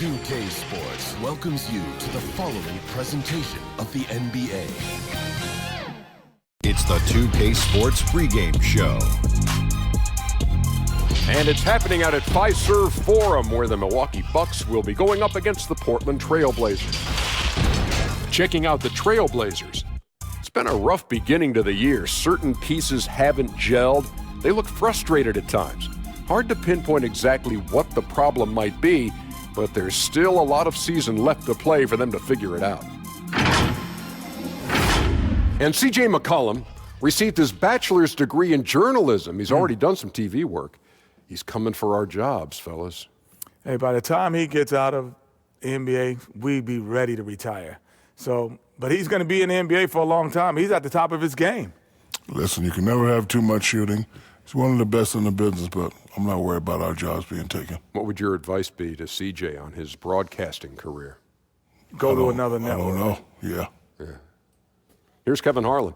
2K Sports welcomes you to the following presentation of the NBA. It's the 2K Sports pregame show. And it's happening out at Fiserv Forum, where the Milwaukee Bucks will be going up against the Portland Trail Blazers. Checking out the Trail Blazers. It's been a rough beginning to the year. Certain pieces haven't gelled. They look frustrated at times. Hard to pinpoint exactly what the problem might be, but there's still a lot of season left to play for them to figure it out. And C.J. McCollum received his bachelor's degree in journalism. He's already done some TV work. He's coming for our jobs, fellas. Hey, by the time he gets out of the NBA, we'd be ready to retire. But he's going to be in the NBA for a long time. He's at the top of his game. Listen, you can never have too much shooting. He's one of the best in the business, but I'm not worried about our jobs being taken. What would your advice be to CJ on his broadcasting career? Go to another network. I don't know. Yeah. Here's Kevin Harlan.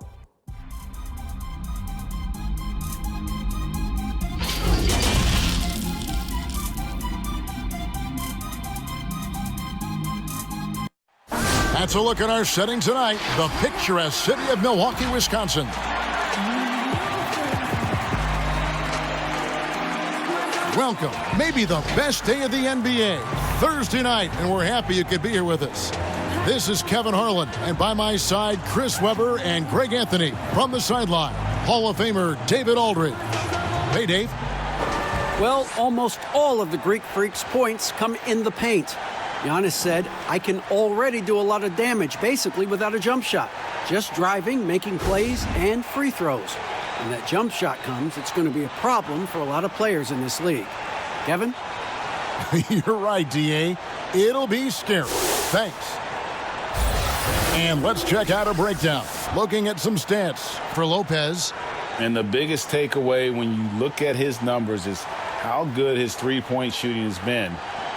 That's a look at our setting tonight, the picturesque city of Milwaukee, Wisconsin. Welcome, maybe the best day of the NBA, Thursday night, and we're happy you could be here with us. This is Kevin Harlan, and by my side, Chris Webber and Greg Anthony. From the sideline, Hall of Famer David Aldridge. Hey, Dave. Well, almost all of the Greek Freak's points come in the paint. Giannis said, I can already do a lot of damage, basically without a jump shot. Just driving, making plays, and free throws. When that jump shot comes, it's going to be a problem for a lot of players in this league. Kevin? You're right, D.A. It'll be scary. Thanks. And let's check out a breakdown. Looking at some stats for Lopez. And the biggest takeaway when you look at his numbers is how good his three-point shooting has been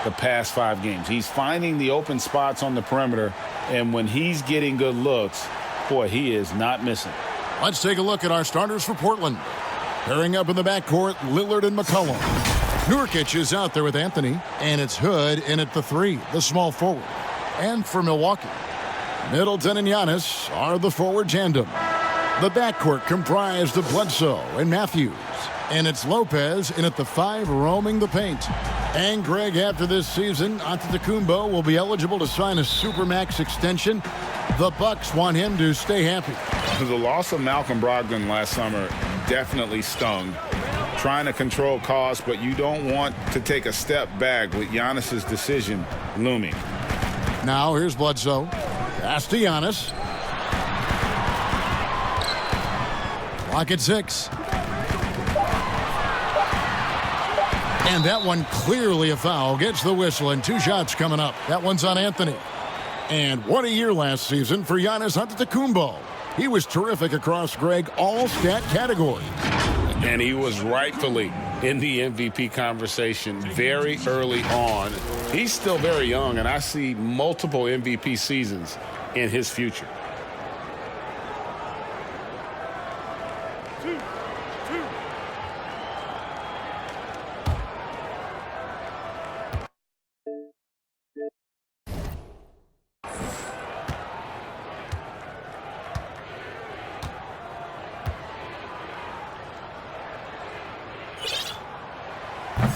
the past 5 games. He's finding the open spots on the perimeter, and when he's getting good looks, boy, he is not missing. Let's take a look at our starters for Portland. Pairing up in the backcourt, Lillard and McCollum. Nurkic is out there with Anthony, and it's Hood in at the 3, the small forward. And for Milwaukee, Middleton and Giannis are the forward tandem. The backcourt comprised of Bledsoe and Matthews, and it's Lopez in at the 5 roaming the paint. And Greg, after this season, Antetokounmpo will be eligible to sign a Supermax extension. The Bucks want him to stay happy. The loss of Malcolm Brogdon last summer definitely stung. Trying to control costs, but you don't want to take a step back with Giannis's decision looming. Now here's Bledsoe. Pass to Giannis. Clock at 6. And that one clearly a foul. Gets the whistle, and 2 shots coming up. That one's on Anthony. And what a year last season for Giannis Antetokounmpo. He was terrific across, Greg, all stat categories. And he was rightfully in the MVP conversation very early on. He's still very young, and I see multiple MVP seasons in his future.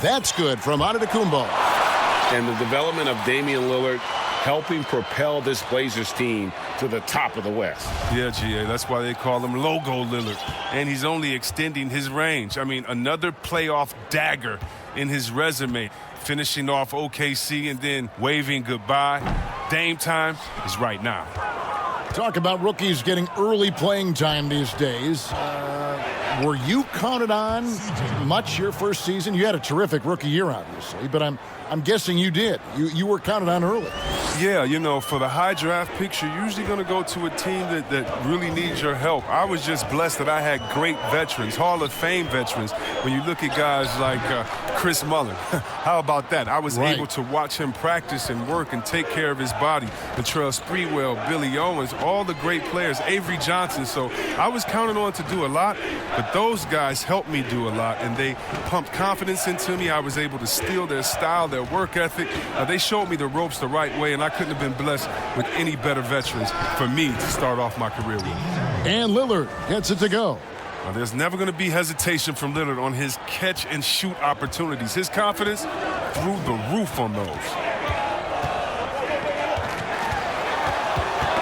That's good from Antetokounmpo. And the development of Damian Lillard helping propel this Blazers team to the top of the West. Yeah, GA, that's why they call him Logo Lillard. And he's only extending his range. I mean, another playoff dagger in his resume. Finishing off OKC and then waving goodbye. Dame time is right now. Talk about rookies getting early playing time these days. Were you counted on much your first season? You had a terrific rookie year, obviously, but I'm guessing you did. You were counted on early. Yeah, you know, for the high draft picks, you're usually going to go to a team that really needs your help. I was just blessed that I had great veterans, Hall of Fame veterans. When you look at guys like Chris Mullin, how about that? I was able to watch him practice and work and take care of his body. Latrell Sprewell, Billy Owens, all the great players, Avery Johnson. So I was counting on to do a lot, but those guys helped me do a lot, and they pumped confidence into me. I was able to steal their style, their work ethic. They showed me the ropes the right way, and I couldn't have been blessed with any better veterans for me to start off my career with. And Lillard gets it to go. Now, there's never going to be hesitation from Lillard on his catch-and-shoot opportunities. His confidence through the roof on those.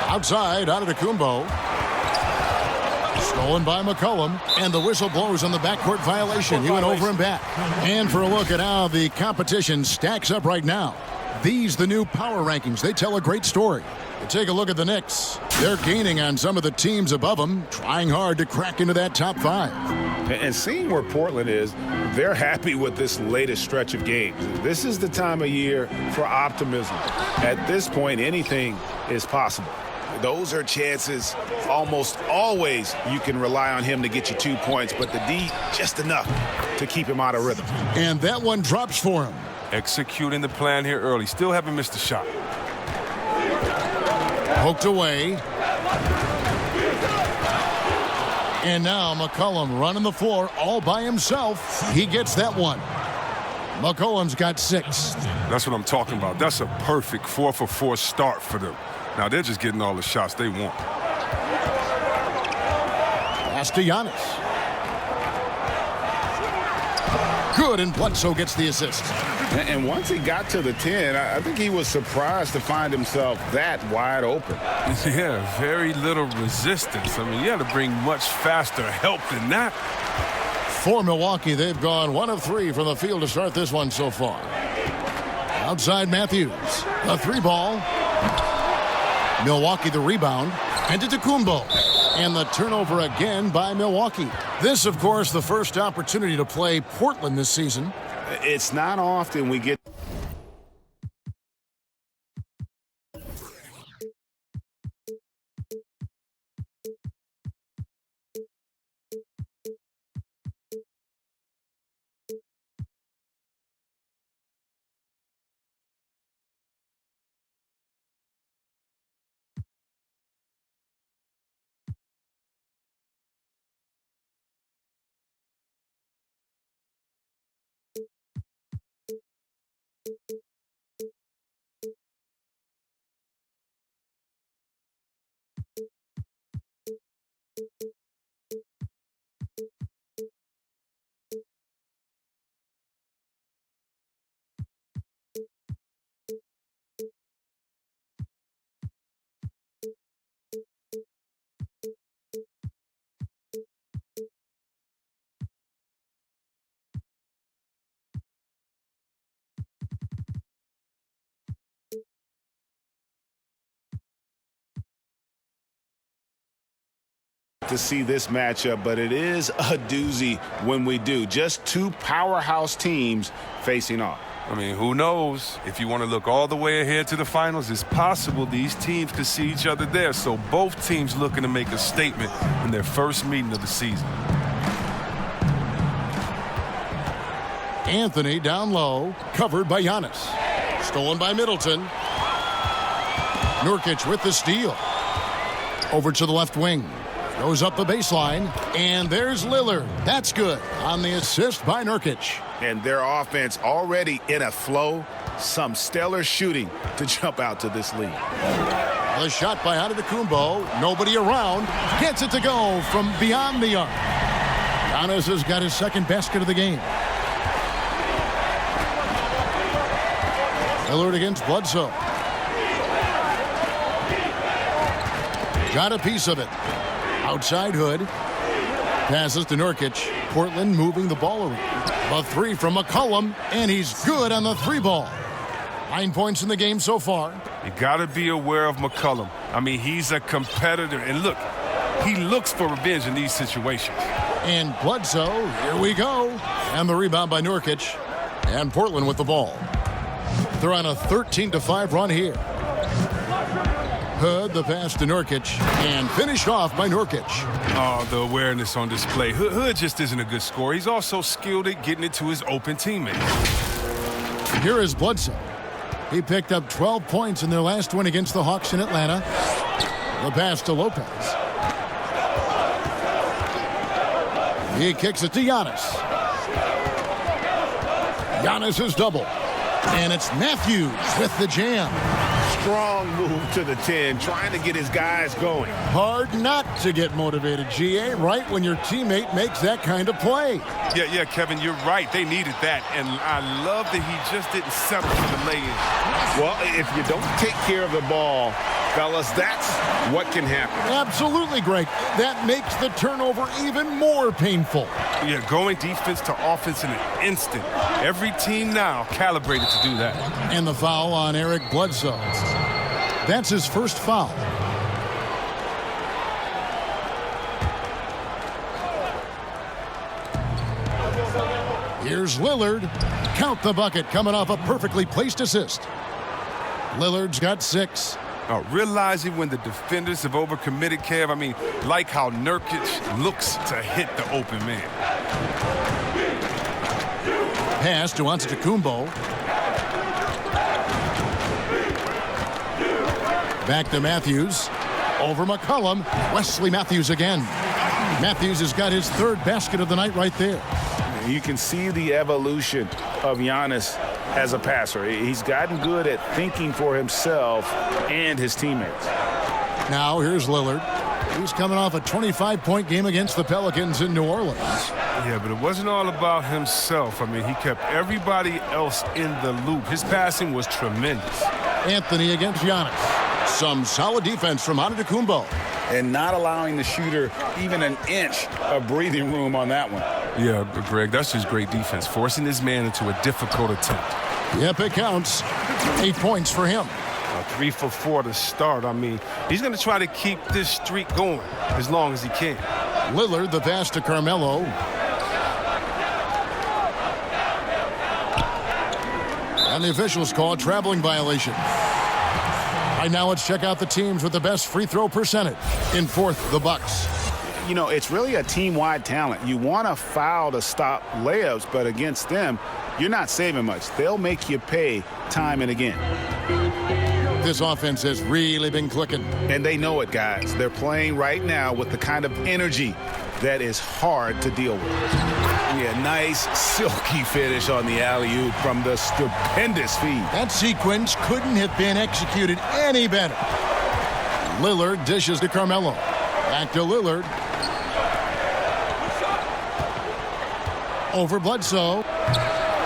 Outside, Antetokounmpo. Stolen by McCollum, and the whistle blows on the backcourt violation. He went over and back. And for a look at how the competition stacks up right now. These, the new power rankings, they tell a great story. Take a look at the Knicks. They're gaining on some of the teams above them, trying hard to crack into that top 5. And seeing where Portland is, they're happy with this latest stretch of games. This is the time of year for optimism. At this point, anything is possible. Those are chances almost always you can rely on him to get you 2 points, but the D, just enough to keep him out of rhythm. And that one drops for him. Executing the plan here early. Still haven't missed a shot. Poked away. And now McCollum running the floor all by himself. He gets that one. McCollum's got 6. That's what I'm talking about. That's a perfect 4-for-4 start for them. Now they're just getting all the shots they want. Pass to Giannis. Good, and Bledsoe gets the assist. And once he got to the 10, I think he was surprised to find himself that wide open. Yeah, very little resistance. I mean, you had to bring much faster help than that. For Milwaukee, they've gone 1 of 3 from the field to start this one so far. Outside Matthews, the 3-ball. Milwaukee the rebound, and Antetokounmpo. And the turnover again by Milwaukee. This, of course, the first opportunity to play Portland this season. It's not often we get to see this matchup, but it is a doozy when we do. Just 2 powerhouse teams facing off. I mean, who knows? If you want to look all the way ahead to the finals, it's possible these teams could see each other there. So both teams looking to make a statement in their first meeting of the season. Anthony down low, covered by Giannis. Stolen by Middleton. Nurkic with the steal. Over to the left wing. Goes up the baseline, and there's Lillard. That's good on the assist by Nurkic. And their offense already in a flow. Some stellar shooting to jump out to this lead. The shot by Antetokounmpo. Nobody around. Gets it to go from beyond the arc. Giannis has got his second basket of the game. Lillard against Bledsoe. Got a piece of it. Outside Hood. Passes to Nurkic. Portland moving the ball around. A 3 from McCollum, and he's good on the 3-ball. 9 points in the game so far. You got to be aware of McCollum. I mean, he's a competitor. And look, he looks for revenge in these situations. And Bledsoe, here we go. And the rebound by Nurkic. And Portland with the ball. They're on a 13-5 run here. Hood, the pass to Nurkic, and finished off by Nurkic. Oh, the awareness on display. Hood just isn't a good scorer. He's also skilled at getting it to his open teammates. Here is Bledsoe. He picked up 12 points in their last win against the Hawks in Atlanta. The pass to Lopez. He kicks it to Giannis. Giannis is double. And it's Matthews with the jam. Strong move to the 10, trying to get his guys going. Hard not to get motivated, GA, right when your teammate makes that kind of play. Yeah, Kevin, you're right. They needed that. And I love that he just didn't settle for the lay-in. Well, if you don't take care of the ball, fellas, that's what can happen. Absolutely, Greg. That makes the turnover even more painful. Yeah, going defense to offense in an instant. Every team now calibrated to do that. And the foul on Eric Bledsoe. That's his first foul. Here's Lillard. Count the bucket, coming off a perfectly placed assist. Lillard's got 6. Realizing when the defenders have overcommitted, Kev, I mean, like how Nurkic looks to hit the open man. Pass to Antetokounmpo. Back to Matthews. Over McCollum. Wesley Matthews again. Matthews has got his 3rd basket of the night right there. You can see the evolution of Giannis as a passer. He's gotten good at thinking for himself and his teammates. Now here's Lillard. He's coming off a 25-point game against the Pelicans in New Orleans. Yeah, but it wasn't all about himself. I mean, he kept everybody else in the loop. His passing was tremendous. Anthony against Giannis. Some solid defense from Antetokounmpo. And not allowing the shooter even an inch of breathing room on that one. Yeah, but Greg, that's just great defense, forcing his man into a difficult attempt. Yep, it counts. 8 points for him. 3 for 4 to start. I mean, he's going to try to keep this streak going as long as he can. Lillard, the pass to Carmelo. And the officials call a traveling violation. Right now, let's check out the teams with the best free throw percentage. In 4th, the Bucks. You know, it's really a team-wide talent. You want to foul to stop layups, but against them, you're not saving much. They'll make you pay time and again. This offense has really been clicking. And they know it, guys. They're playing right now with the kind of energy that is hard to deal with. Yeah, nice, silky finish on the alley-oop from the stupendous feed. That sequence couldn't have been executed any better. Lillard dishes to Carmelo. Back to Lillard. Over Bledsoe.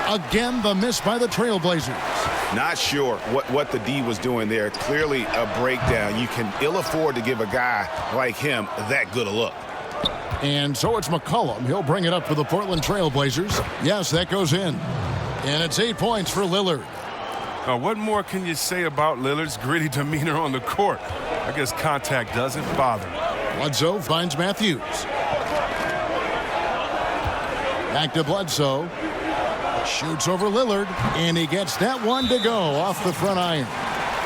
Again, the miss by the Trailblazers. Not sure what the D was doing there. Clearly a breakdown. You can ill afford to give a guy like him that good a look. And so it's McCollum. He'll bring it up for the Portland Trailblazers. Yes, that goes in. And it's 8 points for Lillard. What more can you say about Lillard's gritty demeanor on the court? I guess contact doesn't bother him. Bledsoe finds Matthews. Back to Bledsoe. Shoots over Lillard, and he gets that one to go off the front iron.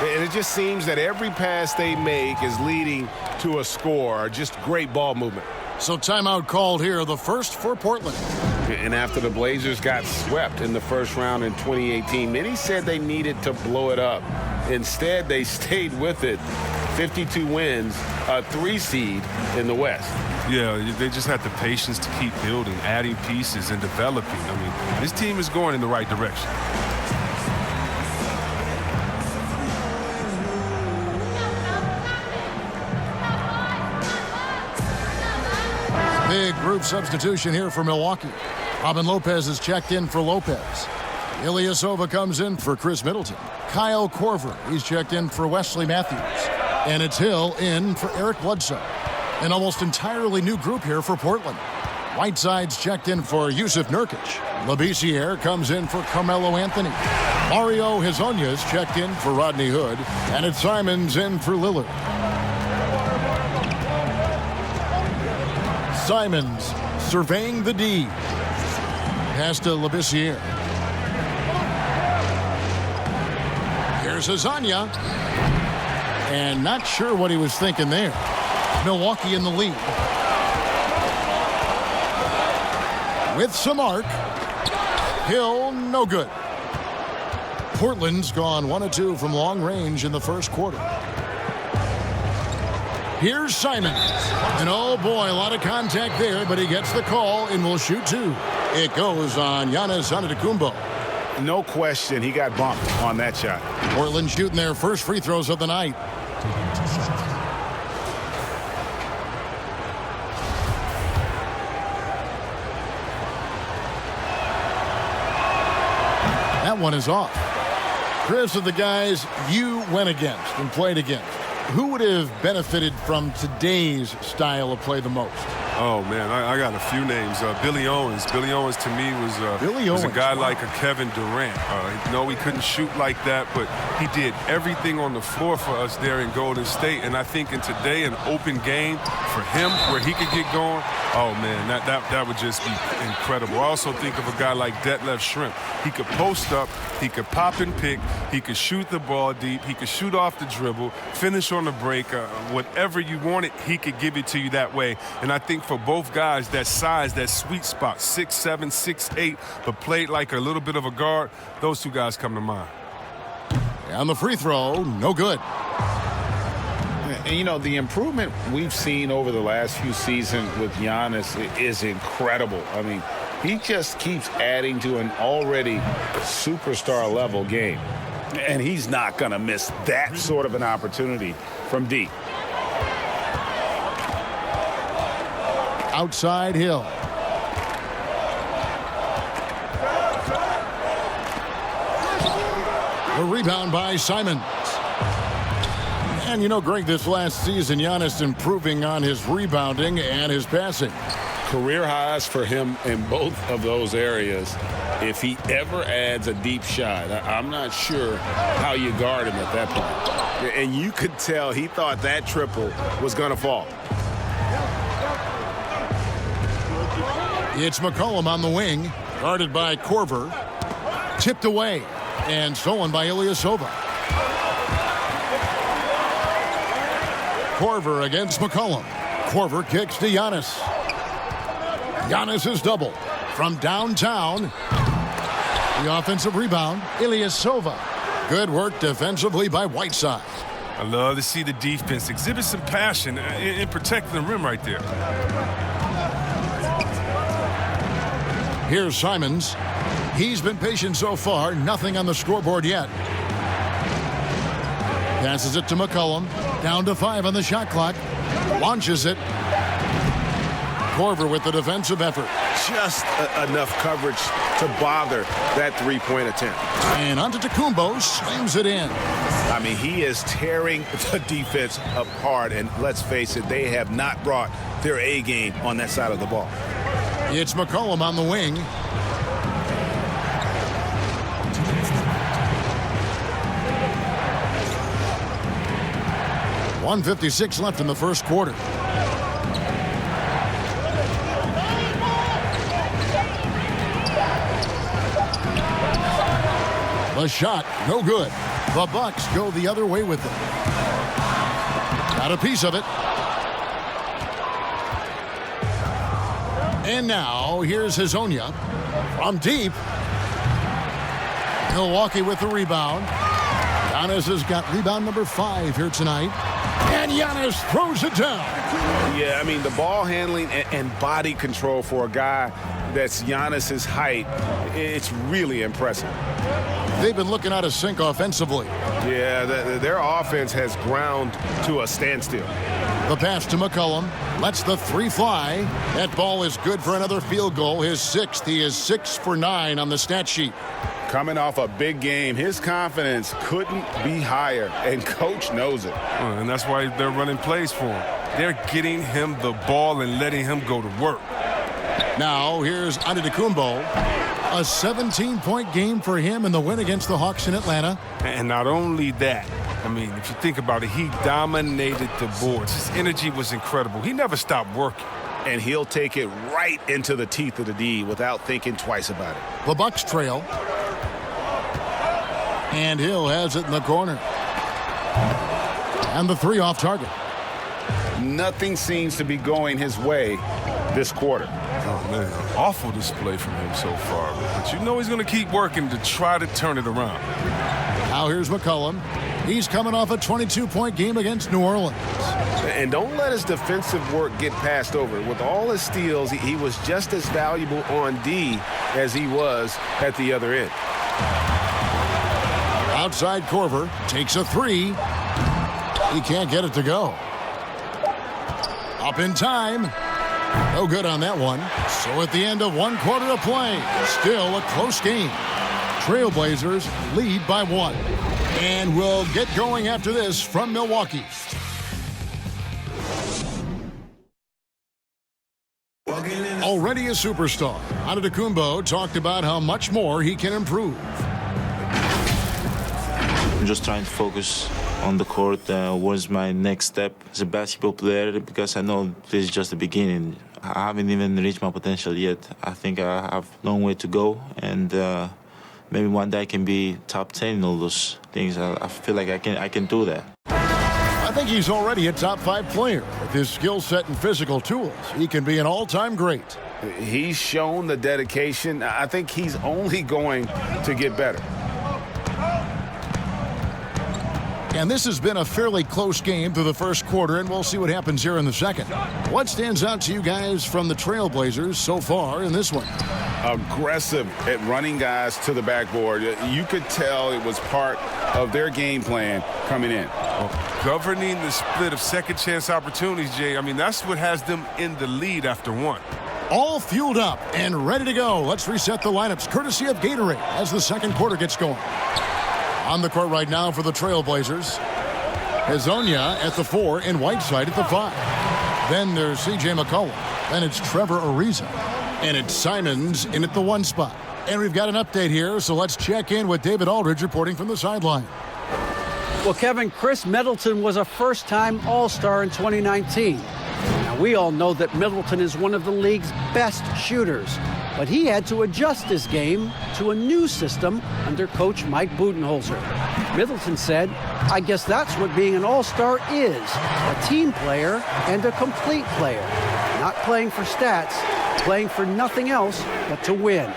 And it just seems that every pass they make is leading to a score. Just great ball movement. So timeout called here, the first for Portland. And after the Blazers got swept in the first round in 2018, many said they needed to blow it up. Instead, they stayed with it. 52 wins, a 3 seed in the West. Yeah, they just had the patience to keep building, adding pieces, and developing. I mean, this team is going in the right direction. Big group substitution here for Milwaukee. Robin Lopez is checked in for Lopez. Ilyasova comes in for Chris Middleton. Kyle Korver, he's checked in for Wesley Matthews. And it's Hill in for Eric Bledsoe. An almost entirely new group here for Portland. Whiteside's checked in for Yusuf Nurkic. Labissiere comes in for Carmelo Anthony. Mario Hezonja's checked in for Rodney Hood. And it's Simons in for Lillard. Simons surveying the D. Pass to Labissiere. Here's Hezonja. And not sure what he was thinking there. Milwaukee in the lead. With some arc. Hill, no good. Portland's gone 1 of 2 from long range in the first quarter. Here's Simon. And oh boy, a lot of contact there, but he gets the call and will shoot 2. It goes on Giannis Antetokounmpo. No question, he got bumped on that shot. Portland shooting their first free throws of the night. That one is off. Chris, of the guys you went against and played against, who would have benefited from today's style of play the most? Oh, man, I got a few names. Billy Owens. Billy Owens, to me, was a guy like a Kevin Durant. No, he couldn't shoot like that, but he did everything on the floor for us there in Golden State. And I think in today, an open game for him where he could get going, oh, man, that would just be incredible. I also think of a guy like Detlef Schrempf. He could post up, he could pop and pick, he could shoot the ball deep, he could shoot off the dribble, finish on the break. Whatever you wanted, he could give it to you that way. And I think for both guys, that size, that sweet spot, 6'7", 6'8", but played like a little bit of a guard, those two guys come to mind. On the free throw, no good. And, you know, the improvement we've seen over the last few seasons with Giannis is incredible. I mean, he just keeps adding to an already superstar-level game. And he's not going to miss that sort of an opportunity from deep. Outside Hill. The rebound by Simons. And you know, Greg, this last season, Giannis improving on his rebounding and his passing. Career highs for him in both of those areas. If he ever adds a deep shot, I'm not sure how you guard him at that point. And you could tell he thought that triple was going to fall. It's McCollum on the wing, guarded by Korver. Tipped away and stolen by Ilyasova. Korver against McCollum. Korver kicks to Giannis. Giannis is double from downtown. The offensive rebound, Ilyasova. Good work defensively by Whiteside. I love to see the defense exhibit some passion in protecting the rim right there. Here's Simons. He's been patient so far. Nothing on the scoreboard yet. Passes it to McCollum. Down to 5 on the shot clock. Launches it. Korver with the defensive effort. Just enough coverage to bother that three-point attempt. And Antetokounmpo slams it in. I mean, he is tearing the defense apart. And let's face it, they have not brought their A game on that side of the ball. It's McCollum on the wing. .156 left in the first quarter. The shot, no good. The Bucks go the other way with it. Got a piece of it. And now, here's Hazonia from deep. Milwaukee with the rebound. Giannis has got rebound number 5 here tonight. And Giannis throws it down. Yeah, I mean, the ball handling and body control for a guy that's Giannis's height, it's really impressive. They've been looking out of sync offensively. Yeah, their offense has ground to a standstill. The pass to McCollum lets the 3 fly. That ball is good for another field goal. His 6th. He is 6 for 9 on the stat sheet. Coming off a big game, his confidence couldn't be higher, and coach knows it. And that's why they're running plays for him. They're getting him the ball and letting him go to work. Now here's Antetokounmpo. A 17-point game for him in the win against the Hawks in Atlanta. And not only that, I mean, if you think about it, he dominated the boards. His energy was incredible. He never stopped working. And he'll take it right into the teeth of the D without thinking twice about it. The Bucks trail. And Hill has it in the corner. And the three off target. Nothing seems to be going his way this quarter. Oh, man, awful display from him so far. But you know he's going to keep working to try to turn it around. Now here's McCollum. He's coming off a 22-point game against New Orleans. And don't let his defensive work get passed over. With all his steals, he was just as valuable on D as he was at the other end. Outside Korver takes a three. He can't get it to go. Up in time. No good on that one. So at the end of 1 quarter of play, still a close game. Trailblazers lead by 1. And we'll get going after this from Milwaukee. Already a superstar, Antetokounmpo talked about how much more he can improve. I'm just trying to focus on the court. What's my next step as a basketball player? Because I know this is just the beginning. I haven't even reached my potential yet. I think I have a long way to go, and maybe one day I can be top 10 in all those things. I feel like I can do that. I think he's already a top 5 player. With his skill set and physical tools, he can be an all-time great. He's shown the dedication. I think he's only going to get better. And this has been a fairly close game through the first quarter, and we'll see what happens here in the second. What stands out to you guys from the Trailblazers so far in this one? Aggressive at running guys to the backboard. You could tell it was part of their game plan coming in. Governing the split of second chance opportunities, Jay. I mean, that's what has them in the lead after 1. All fueled up and ready to go. Let's reset the lineups courtesy of Gatorade as the second quarter gets going. On the court right now for the Trailblazers, Hezonja at the 4 and Whiteside at the 5. Then there's C.J. McCollum. Then it's Trevor Ariza. And it's Simons in at the 1 spot. And we've got an update here, so let's check in with David Aldridge reporting from the sideline. Well, Kevin, Chris Middleton was a first-time All-Star in 2019. Now, we all know that Middleton is one of the league's best shooters, but he had to adjust his game to a new system under coach Mike Budenholzer. Middleton said, "I guess that's what being an all-star is, a team player and a complete player. Not playing for stats, playing for nothing else but to win."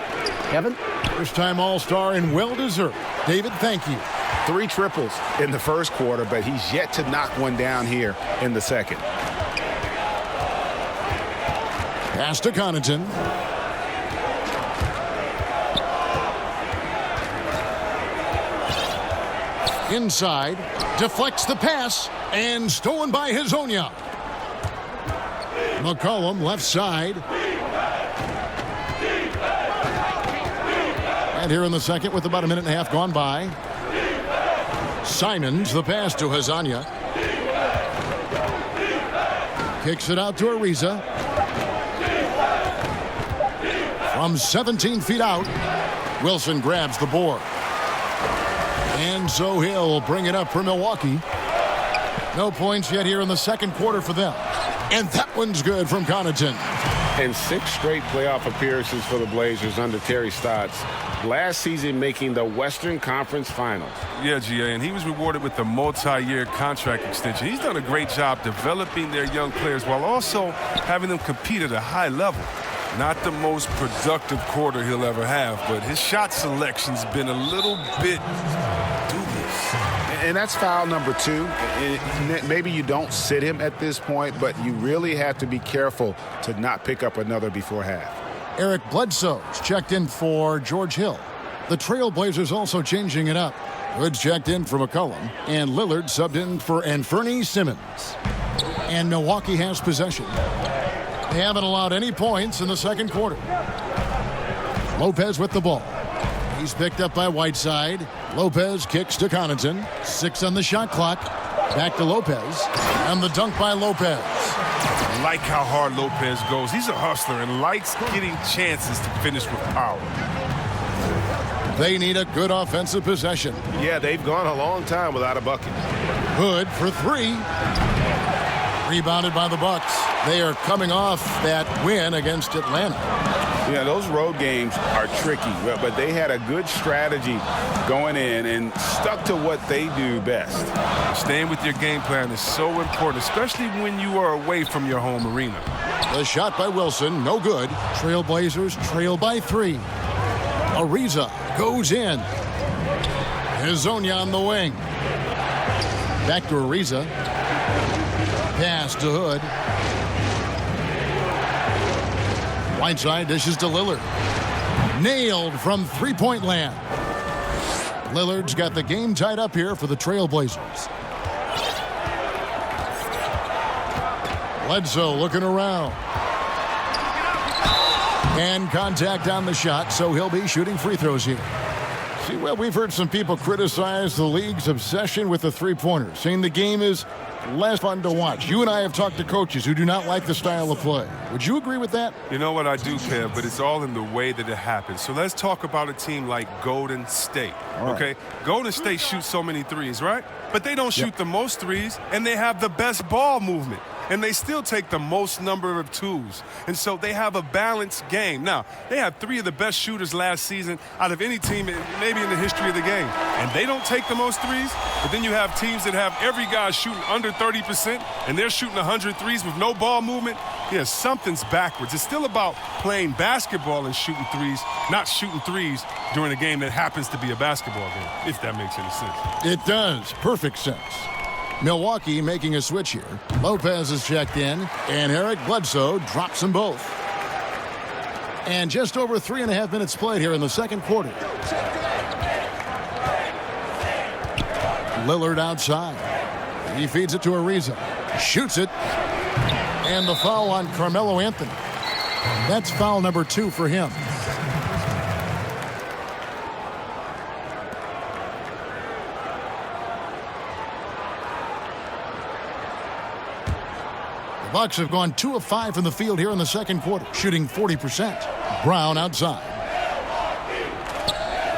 Kevin? First-time all-star and well-deserved. David, thank you. 3 triples in the first quarter, but he's yet to knock one down here in the second. Pass to Connaughton. Inside, deflects the pass, and stolen by Hezonja. McCollum left side. And here in the second with about a minute and a half gone by. Simons, the pass to Hezonja. Kicks it out to Ariza. From 17 feet out, Wilson grabs the board. And so he'll bring it up for Milwaukee. No points yet here in the second quarter for them. And that one's good from Connaughton. And 6 straight playoff appearances for the Blazers under Terry Stotts. Last season making the Western Conference Finals. Yeah, GA, and he was rewarded with a multi-year contract extension. He's done a great job developing their young players while also having them compete at a high level. Not the most productive quarter he'll ever have, but his shot selection's been a little bit dubious. And that's foul number 2. Maybe you don't sit him at this point, but you really have to be careful to not pick up another before half. Eric Bledsoe's checked in for George Hill. The Trailblazers also changing it up. Hood's checked in for McCollum, and Lillard subbed in for Anthony Simmons. And Milwaukee has possession. They haven't allowed any points in the second quarter. Lopez with the ball. He's picked up by Whiteside. Lopez kicks to Connaughton. 6 on the shot clock. Back to Lopez. And the dunk by Lopez. I like how hard Lopez goes. He's a hustler and likes getting chances to finish with power. They need a good offensive possession. Yeah, they've gone a long time without a bucket. Hood for 3. Rebounded by the Bucks. They are coming off that win against Atlanta. Yeah, those road games are tricky, but they had a good strategy going in and stuck to what they do best. Staying with your game plan is so important, especially when you are away from your home arena. The shot by Wilson, no good. Trailblazers trail by 3. Ariza goes in. Hezonja on the wing. Back to Ariza. Pass to Hood. Whiteside dishes to Lillard. Nailed from three-point land. Lillard's got the game tied up here for the Trailblazers. Bledsoe looking around. And contact on the shot, so he'll be shooting free throws here. See, well, we've heard some people criticize the league's obsession with the three-pointer, saying the game is less fun to watch. You and I have talked to coaches who do not like the style of play. Would you agree with that? You know what, I do, Kev, but it's all in the way that it happens. So let's talk about a team like Golden State, okay? Golden State shoots so many threes, right? But they don't shoot the most threes, and they have the best ball movement. And they still take the most number of twos. And so they have a balanced game. Now, they have 3 of the best shooters last season out of any team maybe in the history of the game. And they don't take the most threes, but then you have teams that have every guy shooting under 30%, and they're shooting 100 threes with no ball movement. Yeah, something's backwards. It's still about playing basketball and shooting threes, not shooting threes during a game that happens to be a basketball game, if that makes any sense. It does. Perfect sense. Milwaukee making a switch here. Lopez is checked in, and Eric Bledsoe drops them both. And just over 3.5 minutes played here in the second quarter. Lillard outside. He feeds it to Ariza. Shoots it. And the foul on Carmelo Anthony. That's foul number 2 for him. Bucks have gone 2 of 5 from the field here in the second quarter, shooting 40%. Brown outside.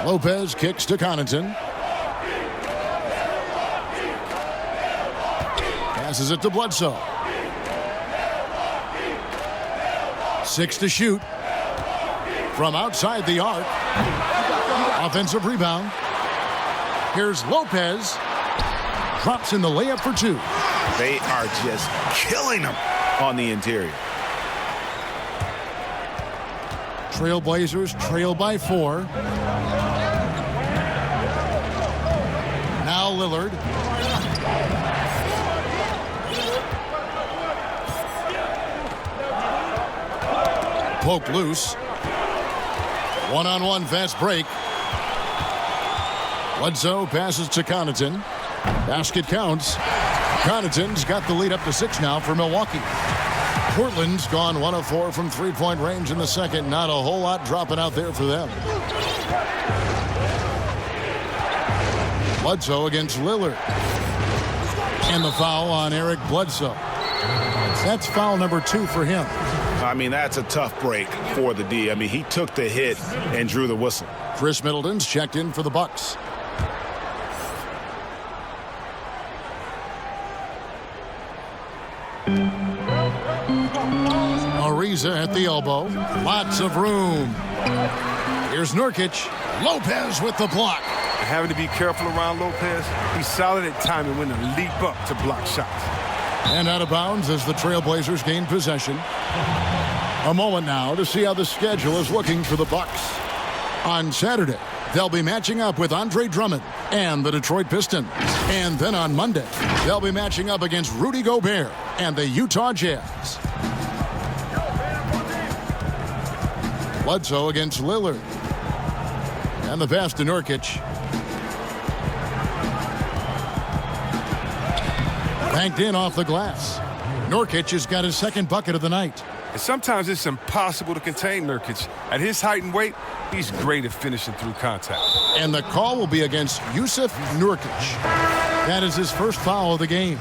Lopez kicks to Connaughton. Passes it to Bledsoe. 6 to shoot. From outside the arc. Offensive rebound. Here's Lopez. Drops in the layup for 2. They are just killing them on the interior. Trailblazers trail by 4. Now Lillard. Poke loose. One-on-one fast break. Bledsoe passes to Connaughton. Basket counts. Connaughton's got the lead up to 6 now for Milwaukee. Portland's gone 1 of 4 from three-point range in the second. Not a whole lot dropping out there for them. Bledsoe against Lillard. And the foul on Eric Bledsoe. That's foul number 2 for him. I mean, that's a tough break for the D. I mean, he took the hit and drew the whistle. Chris Middleton's checked in for the Bucks. Ariza at the elbow. Lots of room. Here's Nurkic. Lopez with the block. Having to be careful around Lopez. He's solid at timing when to leap up to block shots. And out of bounds as the Trailblazers gain possession. A moment now to see how the schedule is looking for the Bucks. On Saturday, they'll be matching up with Andre Drummond and the Detroit Pistons. And then on Monday, they'll be matching up against Rudy Gobert and the Utah Jazz. Bledsoe against Lillard. And the pass to Nurkic. Banked in off the glass. Nurkic has got his second bucket of the night. And sometimes it's impossible to contain Nurkic. At his height and weight, he's great at finishing through contact. And the call will be against Jusuf Nurkic. That is his first foul of the game.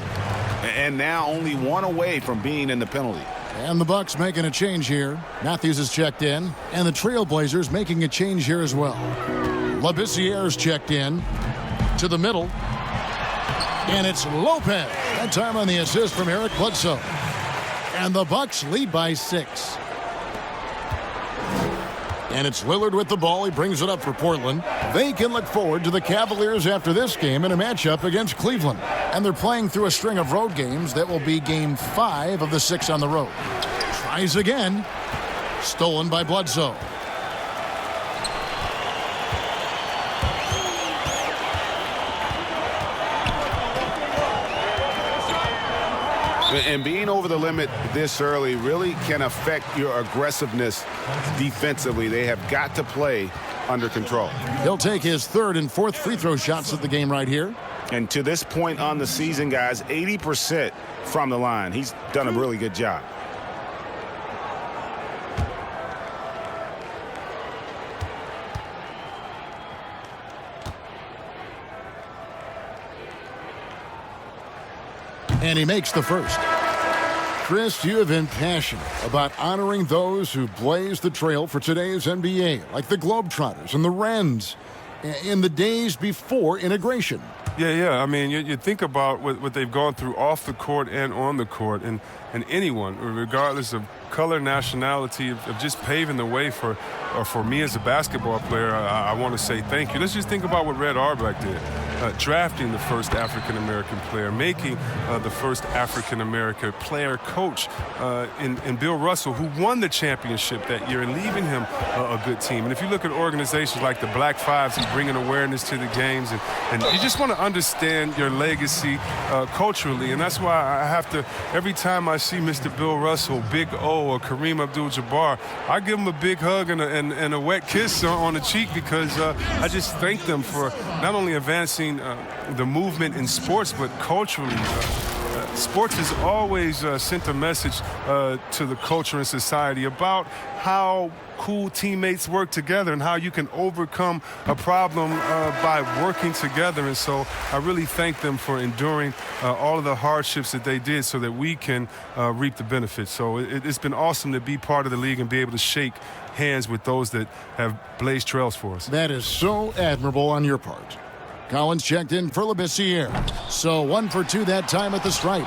And now only 1 away from being in the penalty. And the Bucks making a change here. Matthews is checked in. And the Trailblazers making a change here as well. Labissiere's checked in. To the middle. And it's Lopez. That time on the assist from Eric Bledsoe. And the Bucks lead by 6. And it's Lillard with the ball. He brings it up for Portland. They can look forward to the Cavaliers after this game in a matchup against Cleveland. And they're playing through a string of road games. That will be game 5 of the 6 on the road. Tries again. Stolen by Bledsoe. And being over the limit this early really can affect your aggressiveness defensively. They have got to play under control. He'll take his 3rd and 4th free throw shots of the game right here. And to this point on the season, guys, 80% from the line. He's done a really good job. And he makes the first. Chris, you have been passionate about honoring those who blazed the trail for today's NBA, like the Globetrotters and the Wrens, in the days before integration. Yeah. I mean, you think about what they've gone through off the court and on the court, and anyone, regardless of color, nationality, of just paving the way for me as a basketball player. I want to say thank you. Let's just think about what Red Auerbach did. Drafting the first African-American player, making the first African-American player coach in Bill Russell, who won the championship that year, and leaving him a good team. And if you look at organizations like the Black Fives, he's bringing awareness to the games, and you just want to understand your legacy culturally. And that's why I have to, every time I see Mr. Bill Russell, Big O, or Kareem Abdul-Jabbar, I give him a big hug and a wet kiss on the cheek, because I just thank them for not only advancing the movement in sports, but culturally. Sports has always sent a message to the culture and society about how cool teammates work together and how you can overcome a problem by working together. And so I really thank them for enduring all of the hardships that they did so that we can reap the benefits. So it's been awesome to be part of the league and be able to shake hands with those that have blazed trails for us. That is so admirable on your part. Collins checked in for Labissiere. So 1 for 2 that time at the stripe.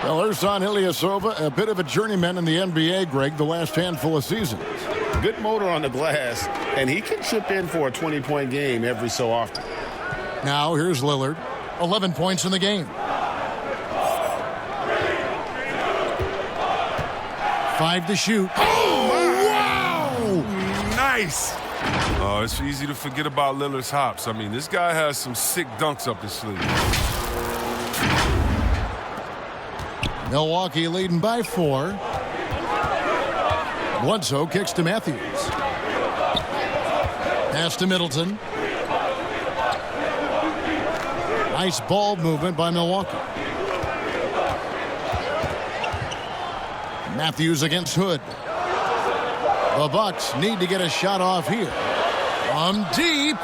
Well, Ersan Ilyasova, a bit of a journeyman in the NBA, Greg, the last handful of seasons. Good motor on the glass, and he can chip in for a 20-point game every so often. Now here's Lillard. 11 points in the game. 5 to shoot. Oh, wow! Nice! Oh, it's easy to forget about Lillard's hops. I mean, this guy has some sick dunks up his sleeve. Milwaukee leading by 4. Bledsoe kicks to Matthews. Pass to Middleton. Nice ball movement by Milwaukee. Matthews against Hood. The Bucks need to get a shot off here. From deep.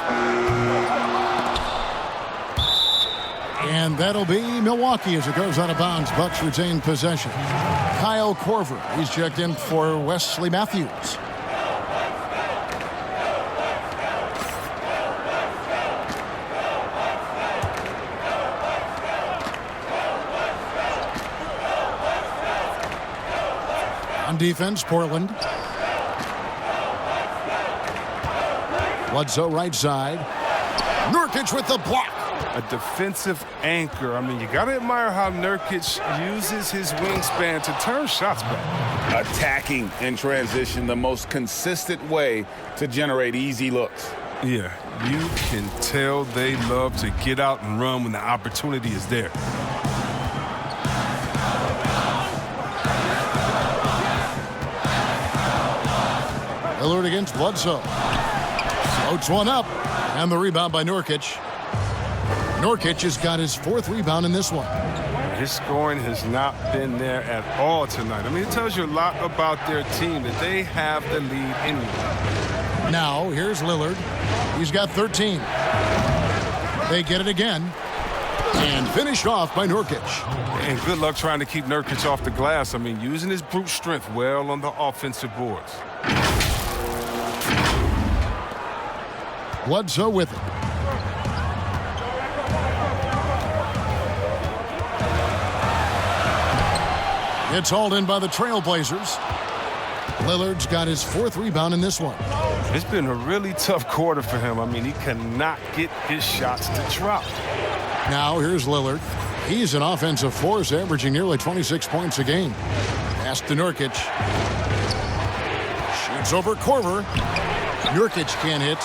And that'll be Milwaukee as it goes out of bounds. Bucks retain possession. Kyle Korver, he's checked in for Wesley Matthews. On defense, Portland. Bledsoe right side. Nurkic with the block. A defensive anchor. I mean, you got to admire how Nurkic uses his wingspan to turn shots back. Attacking in transition, the most consistent way to generate easy looks. Yeah, you can tell they love to get out and run when the opportunity is there. Lillard against Bledsoe. Floats one up. And the rebound by Nurkic. Nurkic has got his 4th rebound in this one. His scoring has not been there at all tonight. I mean, it tells you a lot about their team that they have the lead anyway. Now, here's Lillard. He's got 13. They get it again. And finished off by Nurkic. And good luck trying to keep Nurkic off the glass. I mean, using his brute strength well on the offensive boards. Bledsoe with it. It's hauled in by the Trailblazers. Lillard's got his 4th rebound in this one. It's been a really tough quarter for him. I mean, he cannot get his shots to drop. Now here's Lillard. He's an offensive force, averaging nearly 26 points a game. Pass to Nurkic. Shoots over Korver. Nurkic can't hit.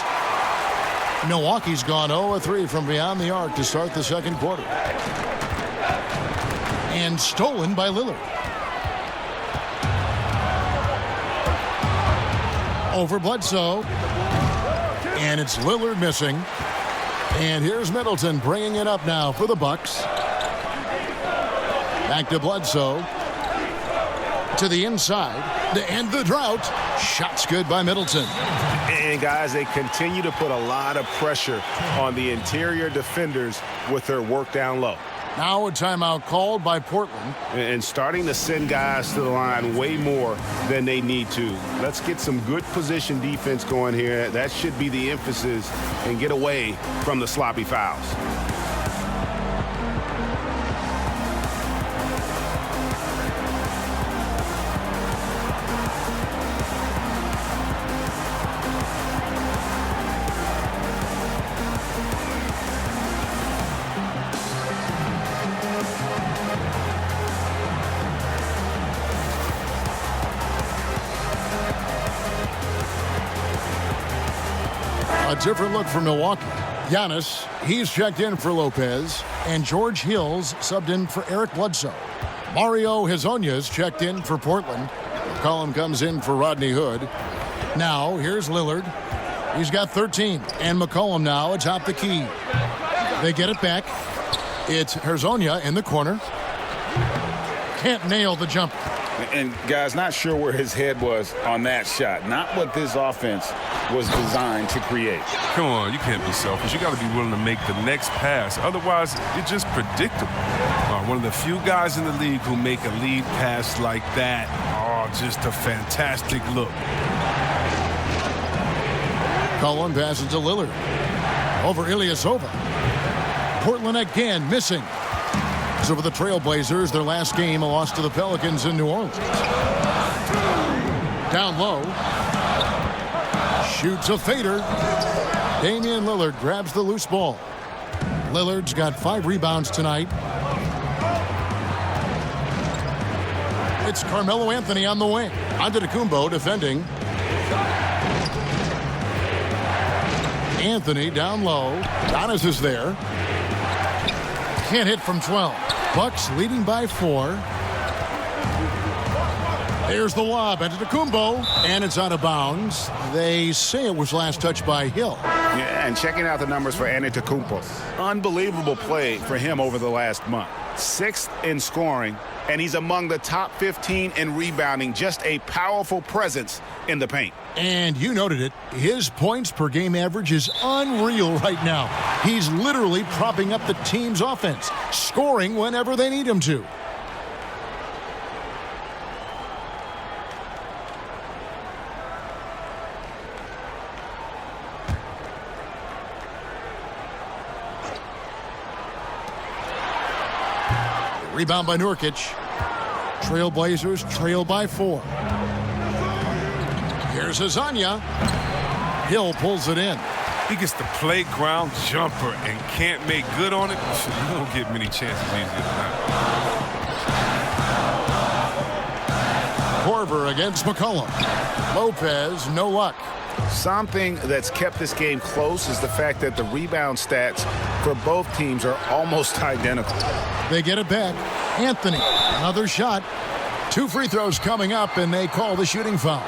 Milwaukee's gone 0-3 from beyond the arc to start the second quarter. And stolen by Lillard. Over Bledsoe. And it's Lillard missing. And here's Middleton bringing it up now for the Bucks. Back to Bledsoe. To the inside. To end the drought. Shots good by Middleton. And, guys, they continue to put a lot of pressure on the interior defenders with their work down low. Now a timeout called by Portland. And starting to send guys to the line way more than they need to. Let's get some good position defense going here. That should be the emphasis, and get away from the sloppy fouls. A different look for Milwaukee. Giannis, he's checked in for Lopez, and George Hill's subbed in for Eric Bledsoe. Mario Hezonja's checked in for Portland. McCollum comes in for Rodney Hood. Now, here's Lillard. He's got 13, and McCollum now atop the key. They get it back. It's Hezonja in the corner. Can't nail the jumper. And, guys, not sure where his head was on that shot. Not what this offense was designed to create. Come on, you can't be selfish. You got to be willing to make the next pass. Otherwise, you're just predictable. One of the few guys in the league who make a lead pass like that. Oh, just a fantastic look. Cullen passes to Lillard. Over Ilyasova. Portland again missing. So for the Trailblazers, their last game, a loss to the Pelicans in New Orleans. Down low. Shoots a fader. Damian Lillard grabs the loose ball. Lillard's got 5 rebounds tonight. It's Carmelo Anthony on the wing. Antetokounmpo defending. Anthony down low. Giannis is there. Can't hit from 12. Bucks leading by 4. There's the lob. Antetokounmpo, and it's out of bounds. They say it was last touched by Hill. Yeah, and checking out the numbers for Antetokounmpo. Unbelievable play for him over the last month. 6th in scoring, and he's among the top 15 in rebounding. Just a powerful presence in the paint. And you noted it. His points per game average is unreal right now. He's literally propping up the team's offense, scoring whenever they need him to. Rebound by Nurkic. Trailblazers trail by 4. Here's Hezonja. Hill pulls it in. He gets the playground jumper and can't make good on it. You don't get many chances easier than that. Korver against McCollum. Lopez, no luck. Something that's kept this game close is the fact that the rebound stats for both teams are almost identical. They get it back. Anthony, another shot. 2 free throws coming up, and they call the shooting foul.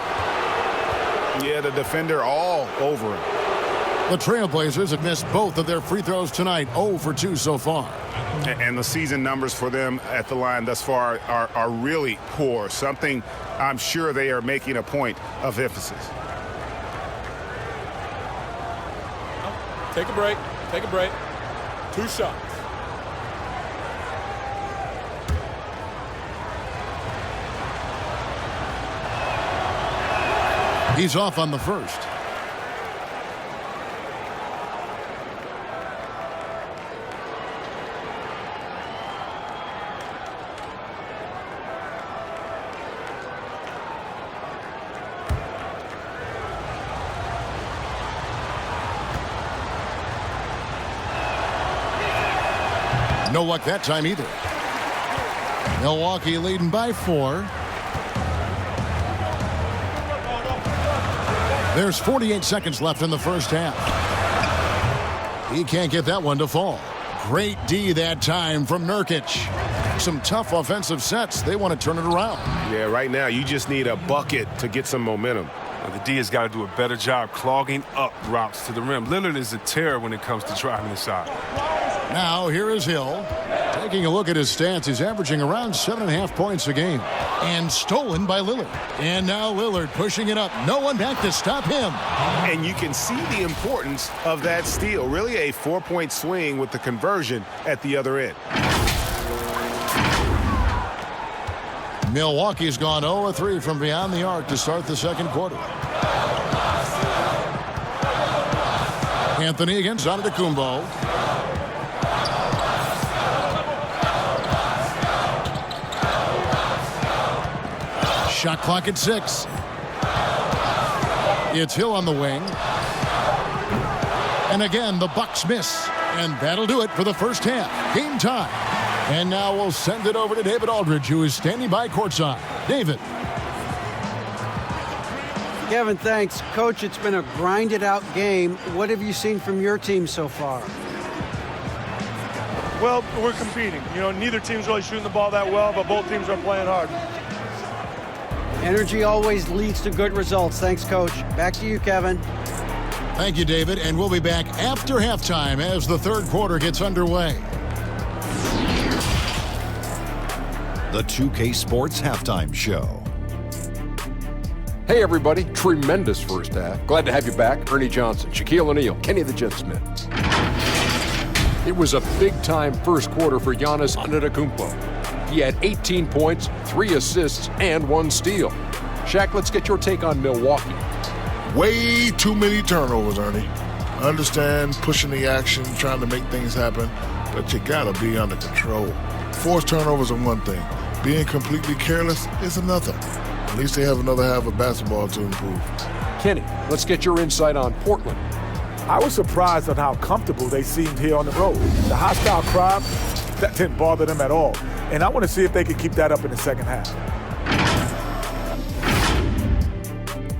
Yeah, the defender all over him. The Trailblazers have missed both of their free throws tonight, 0 for 2 so far. And the season numbers for them at the line thus far are really poor. Something I'm sure they are making a point of emphasis. Take a break. Take a break. 2 shots. He's off on the first. No luck that time either. Milwaukee leading by 4. There's 48 seconds left in the first half. He can't get that one to fall. Great D that time from Nurkic. Some tough offensive sets. They want to turn it around. Yeah, right now you just need a bucket to get some momentum. The D has got to do a better job clogging up routes to the rim. Lillard is a terror when it comes to driving inside. Now here is Hill. Taking a look at his stats, he's averaging around 7.5 points a game. And stolen by Lillard. And now Lillard pushing it up. No one back to stop him. And you can see the importance of that steal. Really a 4-point swing with the conversion at the other end. Milwaukee's gone 0-3 from beyond the arc to start the second quarter. Anthony against Antetokounmpo. Shot clock at 6. It's Hill on the wing. And again, the Bucks miss. And that'll do it for the first half. Game time. And now we'll send it over to David Aldridge, who is standing by courtside. David. Kevin, thanks. Coach, it's been a grinded-out game. What have you seen from your team so far? Well, we're competing. You know, neither team's really shooting the ball that well, but both teams are playing hard. Energy always leads to good results. Thanks, Coach. Back to you, Kevin. Thank you, David. And we'll be back after halftime as the third quarter gets underway. The 2K Sports Halftime Show. Hey, everybody. Tremendous first half. Glad to have you back. Ernie Johnson, Shaquille O'Neal, Kenny the Jet Smith. It was a big-time first quarter for Giannis Antetokounmpo. He had 18 points, 3 assists, and 1 steal. Shaq, let's get your take on Milwaukee. Way too many turnovers, Ernie. I understand pushing the action, trying to make things happen, but you gotta be under control. Forced turnovers are one thing. Being completely careless is another. At least they have another half of basketball to improve. Kenny, let's get your insight on Portland. I was surprised on how comfortable they seemed here on the road. The hostile crowd, that didn't bother them at all. And I want to see if they can keep that up in the second half.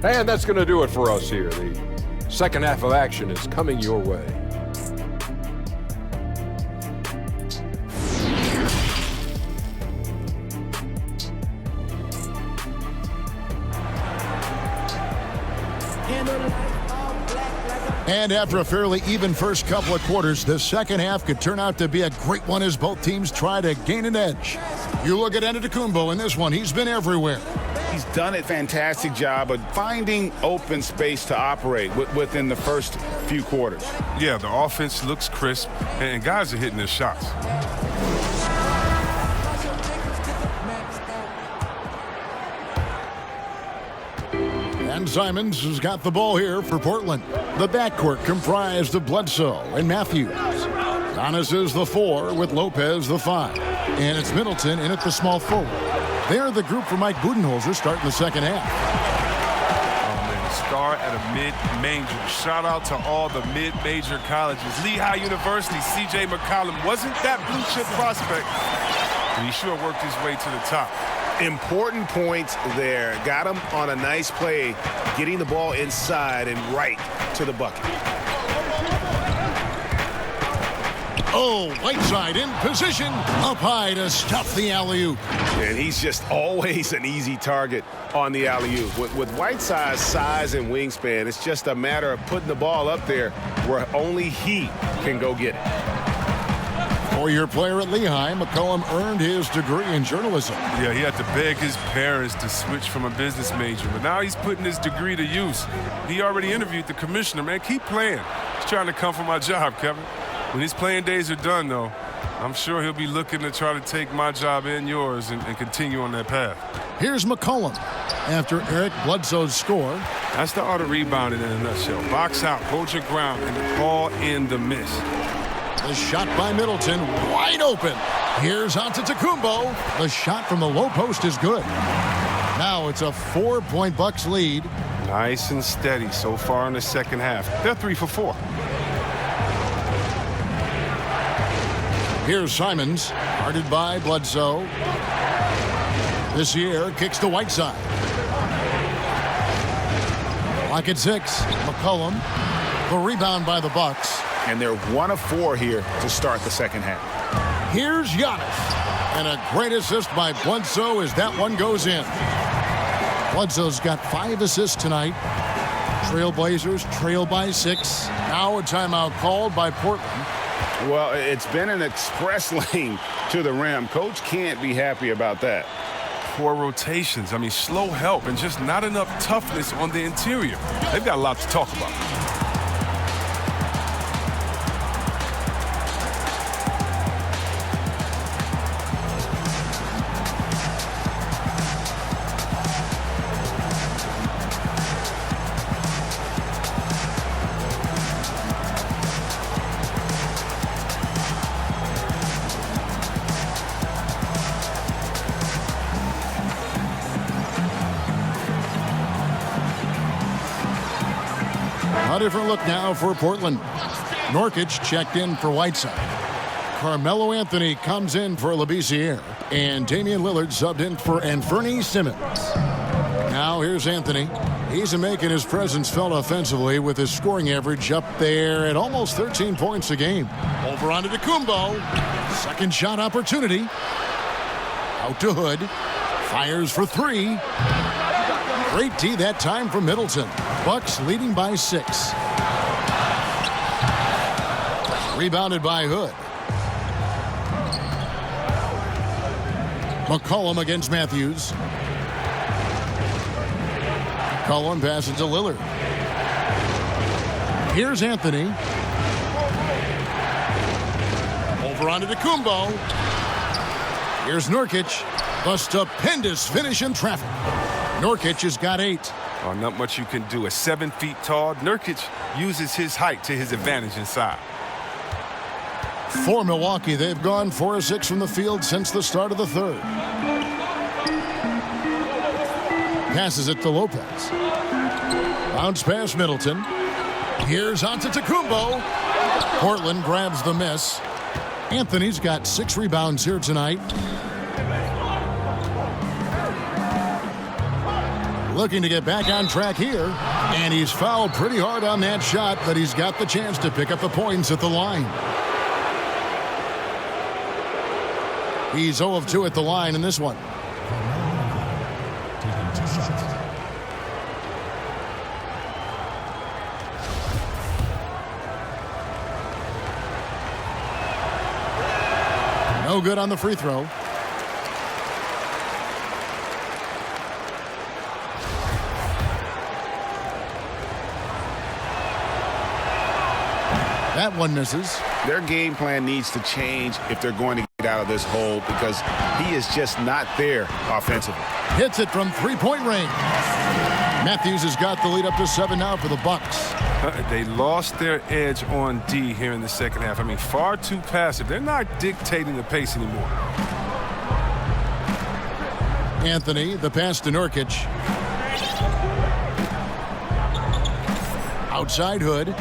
And that's going to do it for us here. The second half of action is coming your way. And after a fairly even first couple of quarters, the second half could turn out to be a great one as both teams try to gain an edge. You look at Antetokounmpo in this one. He's been everywhere. He's done a fantastic job of finding open space to operate within the first few quarters. Yeah, the offense looks crisp, and guys are hitting their shots. And Simons has got the ball here for Portland. The backcourt comprised of Bledsoe and Matthews. Giannis is the 4 with Lopez the 5. And it's Middleton in at the small forward. They're the group for Mike Budenholzer starting the second half. Oh, man, star at a mid-major. Shout out to all the mid-major colleges. Lehigh University, C.J. McCollum wasn't that blue-chip prospect, but he sure worked his way to the top. Important points there. Got him on a nice play, getting the ball inside and right to the bucket. Oh, Whiteside in position, up high to stuff the alley-oop. And he's just always an easy target on the alley-oop. With Whiteside's size and wingspan, it's just a matter of putting the ball up there where only he can go get it. Four-year player at Lehigh, McCollum earned his degree in journalism. Yeah, he had to beg his parents to switch from a business major, but now he's putting his degree to use. He already interviewed the commissioner, man. Keep playing. He's trying to come for my job, Kevin. When his playing days are done, though, I'm sure he'll be looking to try to take my job and yours and continue on that path. Here's McCollum after Eric Bledsoe's score. That's the art of rebounding in a nutshell. Box out, hold your ground, and ball in the miss. The shot by Middleton, wide open. Here's Antetokounmpo. The shot from the low post is good. Now it's a 4-point Bucks lead. Nice and steady so far in the second half. They're 3 for 4. Here's Simons, guarded by Bledsoe. This year, kicks to Whiteside. Clock at 6. McCollum. The rebound by the Bucks. And they're 1 of 4 here to start the second half. Here's Giannis. And a great assist by Bledsoe as that one goes in. Bledsoe's got 5 assists tonight. Trailblazers trail by 6. Now a timeout called by Portland. Well, it's been an express lane to the rim. Coach can't be happy about that. Poor rotations. I mean, slow help and just not enough toughness on the interior. They've got a lot to talk about. A different look now for Portland. Nurkic checked in for Whiteside. Carmelo Anthony comes in for Labissiere. And Damian Lillard subbed in for Anthony Simmons. Now here's Anthony. He's making his presence felt offensively with his scoring average up there at almost 13 points a game. Over onto Kumbo. Second shot opportunity. Out to Hood. Fires for 3. Great D that time from Middleton. Bucks leading by 6. Rebounded by Hood. McCollum against Matthews. McCollum passes to Lillard. Here's Anthony. Over onto Kumbo. Here's Nurkic. A stupendous finish in traffic. Nurkic has got 8. Oh, not much you can do. At 7 feet tall, Nurkic uses his height to his advantage inside. For Milwaukee, they've gone 4 of 6 from the field since the start of the third. Passes it to Lopez. Bounce past Middleton. Here's Antetokounmpo. Portland grabs the miss. Anthony's got 6 rebounds here tonight. Looking to get back on track here. And he's fouled pretty hard on that shot, but he's got the chance to pick up the points at the line. He's 0 of 2 at the line in this one. No good on the free throw. That one misses. Their game plan needs to change if they're going to get out of this hole because he is just not there offensively. Hits it from three-point range. Matthews has got the lead up to 7 now for the Bucks. They lost their edge on D here in the second half. I mean, far too passive. They're not dictating the pace anymore. Anthony, the pass to Nurkic. Outside Hood.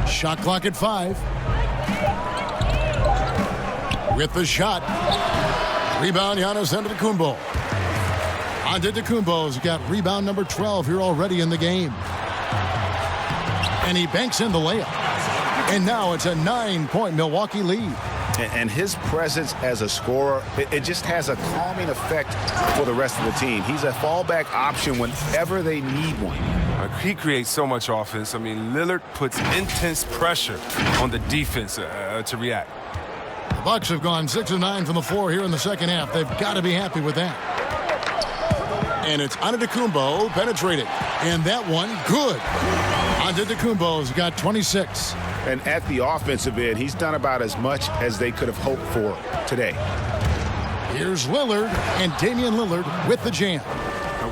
Shot clock at 5. With the shot. Rebound, Giannis Antetokounmpo. Antetokounmpo's got rebound number 12 here already in the game. And he banks in the layup. And now it's a 9-point Milwaukee lead. And his presence as a scorer, it just has a calming effect for the rest of the team. He's a fallback option whenever they need one. He creates so much offense. I mean, Lillard puts intense pressure on the defense to react. The Bucks have gone 6 of 9 from the floor here in the second half. They've got to be happy with that. And it's Antetokounmpo penetrating. And that one, good. Antetokounmpo's got 26. And at the offensive end, he's done about as much as they could have hoped for today. Here's Lillard, and Damian Lillard with the jam.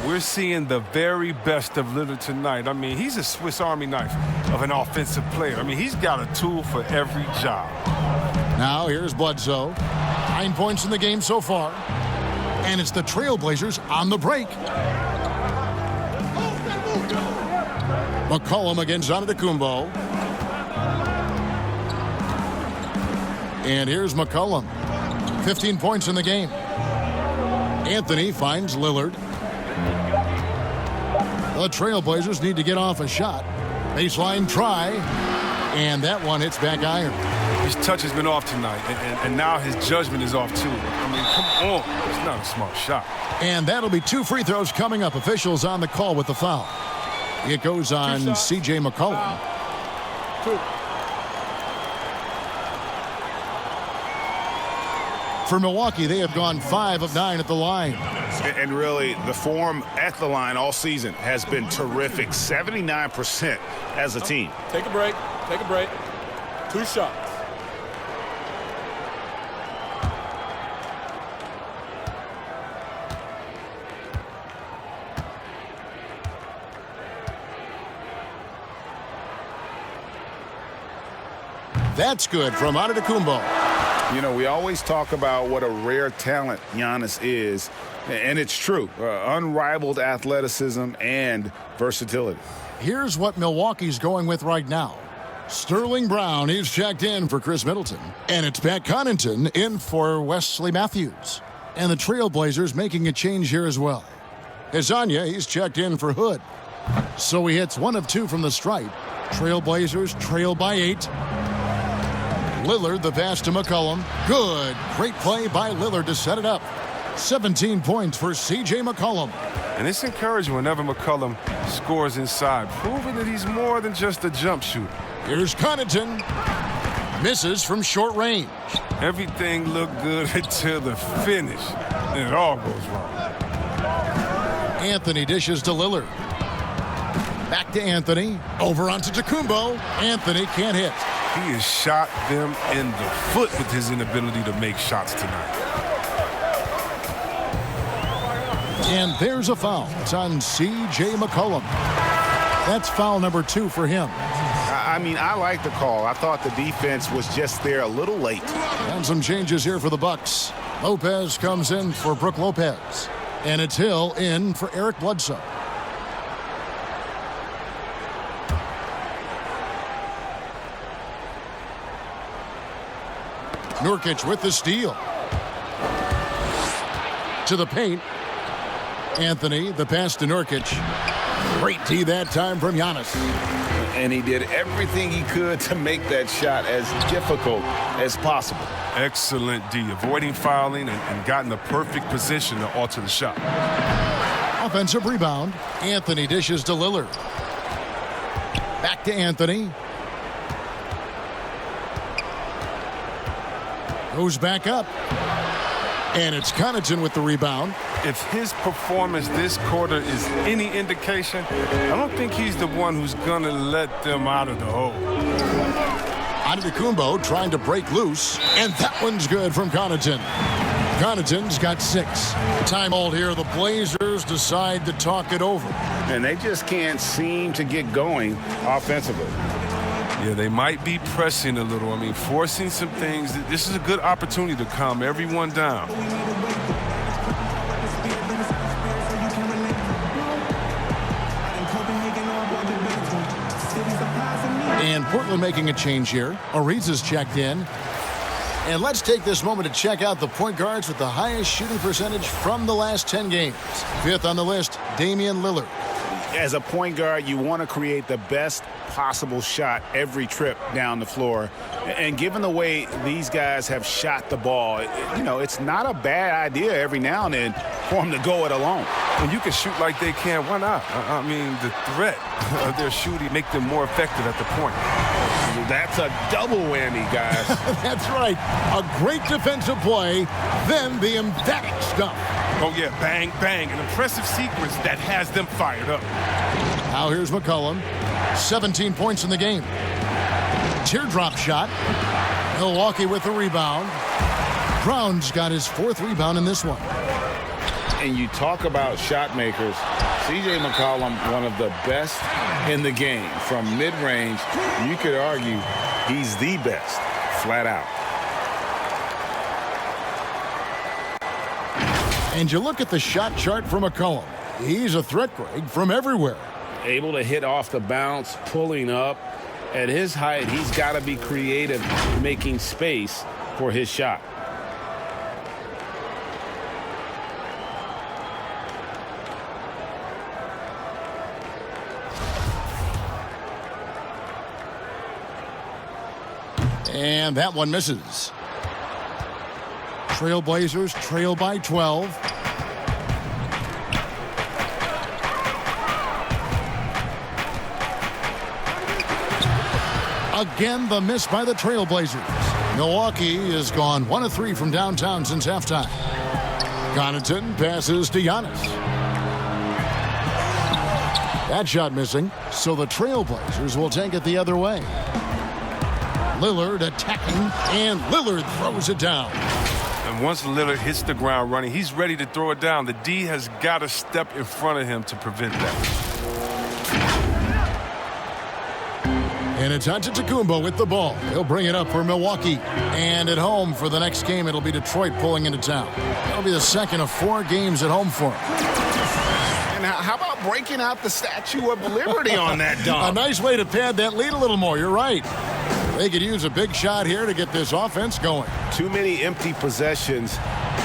We're seeing the very best of Lillard tonight. I mean, he's a Swiss Army knife of an offensive player. I mean, he's got a tool for every job. Now here's Bledsoe. 9 points in the game so far. And it's the Trailblazers on the break. McCollum against Antetokounmpo. And here's McCollum. 15 points in the game. Anthony finds Lillard. The Trailblazers need to get off a shot. Baseline try. And that one hits back iron. His touch has been off tonight, and now his judgment is off too. I mean, come on. It's not a smart shot. And that'll be 2 free throws coming up. Officials on the call with the foul. It goes on C.J. McCollum. 2. For Milwaukee, they have gone 5 of 9 at the line. And really, the form at the line all season has been terrific. 79% as a team. Take a break. Take a break. 2 shots. That's good from Antetokounmpo. You know, we always talk about what a rare talent Giannis is, and it's true. Unrivaled athleticism and versatility. Here's what Milwaukee's going with right now. Sterling Brown is checked in for Chris Middleton. And it's Pat Connaughton in for Wesley Matthews. And the Trailblazers making a change here as well. Hezonja, he's checked in for Hood. So he hits 1 of 2 from the stripe. Trailblazers trail by 8. Lillard, the pass to McCollum. Good. Great play by Lillard to set it up. 17 points for C.J. McCollum. And it's encouraging whenever McCollum scores inside, proving that he's more than just a jump shooter. Here's Connaughton. Misses from short range. Everything looked good until the finish, and it all goes wrong. Anthony dishes to Lillard. Back to Anthony. Over onto Antetokounmpo. Anthony can't hit. He has shot them in the foot with his inability to make shots tonight. And there's a foul. It's on C.J. McCollum. That's foul number 2 for him. I mean, I like the call. I thought the defense was just there a little late. And some changes here for the Bucks. Lopez comes in for Brook Lopez. And it's Hill in for Eric Bledsoe. Nurkic with the steal. To the paint. Anthony, the pass to Nurkic. Great D that time from Giannis. And he did everything he could to make that shot as difficult as possible. Excellent D, avoiding fouling and got in the perfect position to alter the shot. Offensive rebound. Anthony dishes to Lillard. Back to Anthony. Goes back up. And it's Connaughton with the rebound. If his performance this quarter is any indication, I don't think he's the one who's going to let them out of the hole. Antetokounmpo trying to break loose. And that one's good from Connaughton. Connaughton's got 6. Time hold here. The Blazers decide to talk it over. And they just can't seem to get going offensively. Yeah, they might be pressing a little. I mean, forcing some things. This is a good opportunity to calm everyone down. And Portland making a change here. Ariza's checked in. And let's take this moment to check out the point guards with the highest shooting percentage from the last 10 games. 5th on the list, Damian Lillard. As a point guard, you want to create the best possible shot every trip down the floor. And given the way these guys have shot the ball, you know, it's not a bad idea every now and then for them to go it alone. When you can shoot like they can, why not? I mean, the threat of their shooting make them more effective at the point. That's a double whammy, guys. That's right. A great defensive play, then the emphatic stuff. Oh, yeah, bang, bang. An impressive sequence that has them fired up. Now here's McCollum. 17 points in the game. Teardrop shot. Milwaukee with the rebound. Brown's got his 4th rebound in this one. And you talk about shot makers. C.J. McCollum, one of the best in the game. From mid-range, you could argue he's the best, flat out. And you look at the shot chart for McCollum. He's a threat, Greg, from everywhere. Able to hit off the bounce, pulling up. At his height, he's got to be creative, making space. for his shot. And that one misses. Trailblazers trail by 12. Again, the miss by the Trailblazers. Milwaukee has gone 1 of 3 from downtown since halftime. Connaughton passes to Giannis. That shot missing, so the Trailblazers will take it the other way. Lillard attacking, and Lillard throws it down. And once Lillard hits the ground running, he's ready to throw it down. The D has got to step in front of him to prevent that. And it's Antetokounmpo with the ball. He'll bring it up for Milwaukee. And at home for the next game, it'll be Detroit pulling into town. That'll be the second of 4 games at home for him. And how about breaking out the Statue of Liberty on that dunk? A nice way to pad that lead a little more. You're right. They could use a big shot here to get this offense going. Too many empty possessions.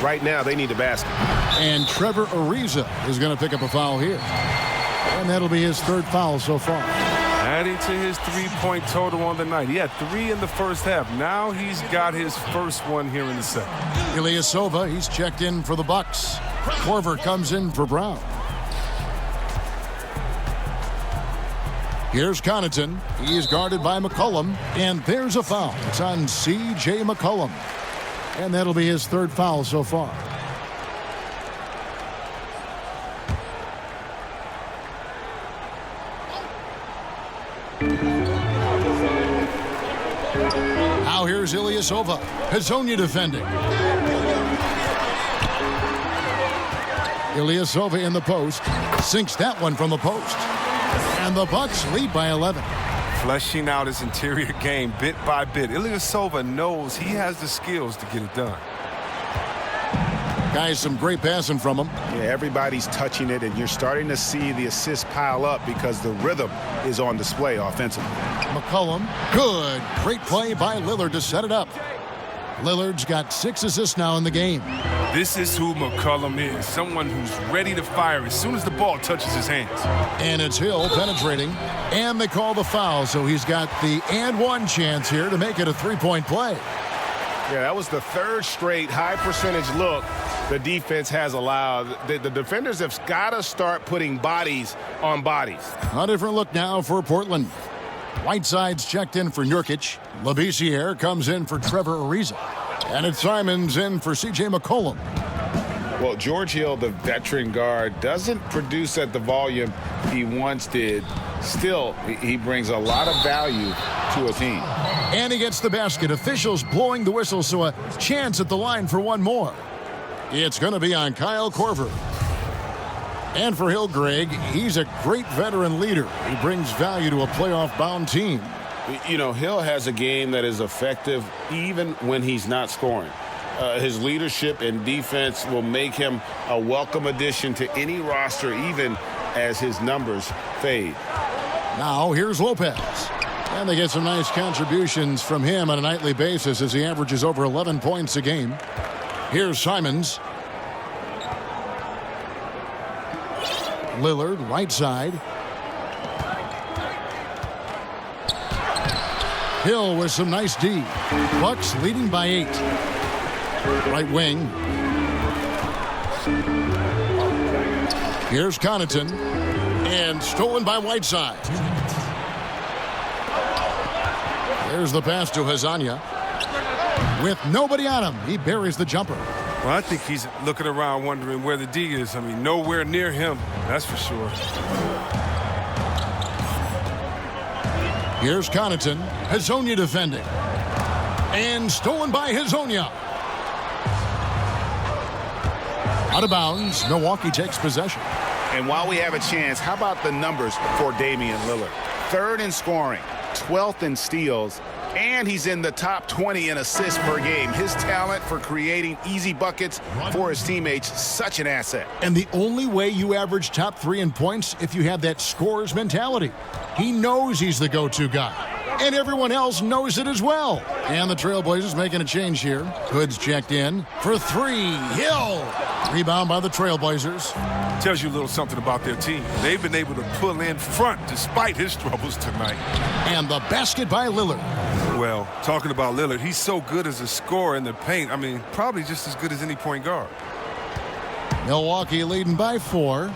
Right now, they need a basket. And Trevor Ariza is going to pick up a foul here. And that'll be his 3rd foul so far. Adding to his 3-point total on the night. He had 3 in the first half. Now he's got his first one here in the second. Ilyasova, he's checked in for the Bucks. Korver comes in for Brown. Here's Connaughton. He's guarded by McCollum. And there's a foul. It's on C.J. McCollum. And that'll be his 3rd foul so far. Now here's Ilyasova. Hazonia defending. Ilyasova in the post. Sinks that one from the post. And the Bucks lead by 11. Fleshing out his interior game bit by bit. Ilyasova knows he has the skills to get it done. Guys, some great passing from him. Yeah, everybody's touching it, and you're starting to see the assists pile up because the rhythm is on display offensively. McCollum, good. Great play by Lillard to set it up. Lillard's got 6 assists now in the game. This is who McCollum is, someone who's ready to fire as soon as the ball touches his hands. And it's Hill penetrating, and they call the foul, so he's got the and one chance here to make it a 3-point play. Yeah, that was the 3rd straight high percentage look the defense has allowed. The defenders have got to start putting bodies on bodies. A different look now for Portland. Whiteside's checked in for Nurkic. Labissiere comes in for Trevor Ariza. And it's Simons in for C.J. McCollum. Well, George Hill, the veteran guard, doesn't produce at the volume he once did. Still, he brings a lot of value to a team. And he gets the basket. Officials blowing the whistle, so a chance at the line for one more. It's going to be on Kyle Korver. And for Hill, Greg, he's a great veteran leader. He brings value to a playoff-bound team. You know, Hill has a game that is effective even when he's not scoring. His leadership and defense will make him a welcome addition to any roster, even as his numbers fade. Now, here's Lopez. And they get some nice contributions from him on a nightly basis as he averages over 11 points a game. Here's Simons. Lillard, right side. Hill with some nice D. Bucks leading by 8. Right wing. Here's Connaughton. And stolen by Whiteside. There's the pass to Hazonia. With nobody on him, he buries the jumper. Well, I think he's looking around wondering where the D is. I mean, nowhere near him, that's for sure. Here's Connaughton. Hazonia defending. And stolen by Hazonia. Out of bounds. Milwaukee takes possession. And while we have a chance, how about the numbers for Damian Lillard? 3rd in scoring, 12th in steals, and he's in the top 20 in assists per game. His talent for creating easy buckets for his teammates, such an asset. And the only way you average top 3 in points if you have that scorer's mentality. He knows he's the go-to guy. and everyone else knows it as well. And the Trailblazers making a change here. Hood's checked in for three. Hill. Rebound by the Trailblazers. Tells you a little something about their team. They've been able to pull in front despite his troubles tonight. And the basket by Lillard. Well, talking about Lillard, he's so good as a scorer in the paint. I mean, probably just as good as any point guard. Milwaukee leading by 4.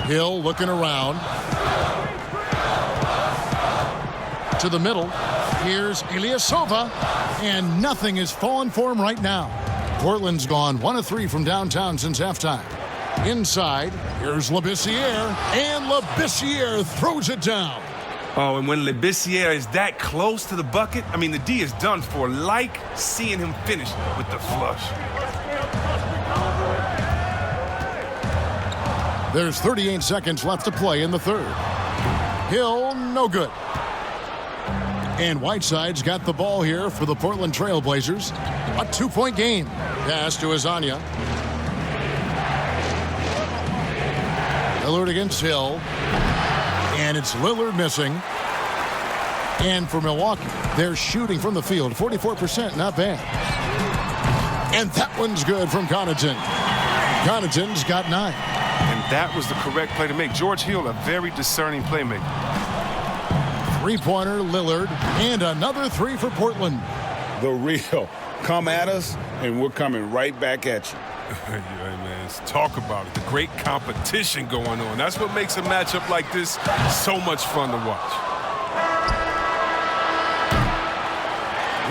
Hill looking around. To the middle. Here's Ilyasova. And nothing is falling for him right now. Portland's gone 1 of 3 from downtown since halftime. Inside, here's Labissiere. And Labissiere throws it down. Oh, and when Labissiere is that close to the bucket, I mean, the D is done for. Like seeing him finish with the flush. There's 38 seconds left to play in the third. Hill, no good. And Whiteside's got the ball here for the Portland Trailblazers. A 2-point game. Pass to Azania. Lillard against Hill. And it's Lillard missing. And for Milwaukee, they're shooting from the field. 44%, not bad. And that one's good from Connaughton. Connaughton's got 9. And that was the correct play to make. George Hill, a very discerning playmaker. Three-pointer, Lillard, and another 3 for Portland. The real. Come at us, and we're coming right back at you. Yeah, man, talk about it. The great competition going on. That's what makes a matchup like this so much fun to watch.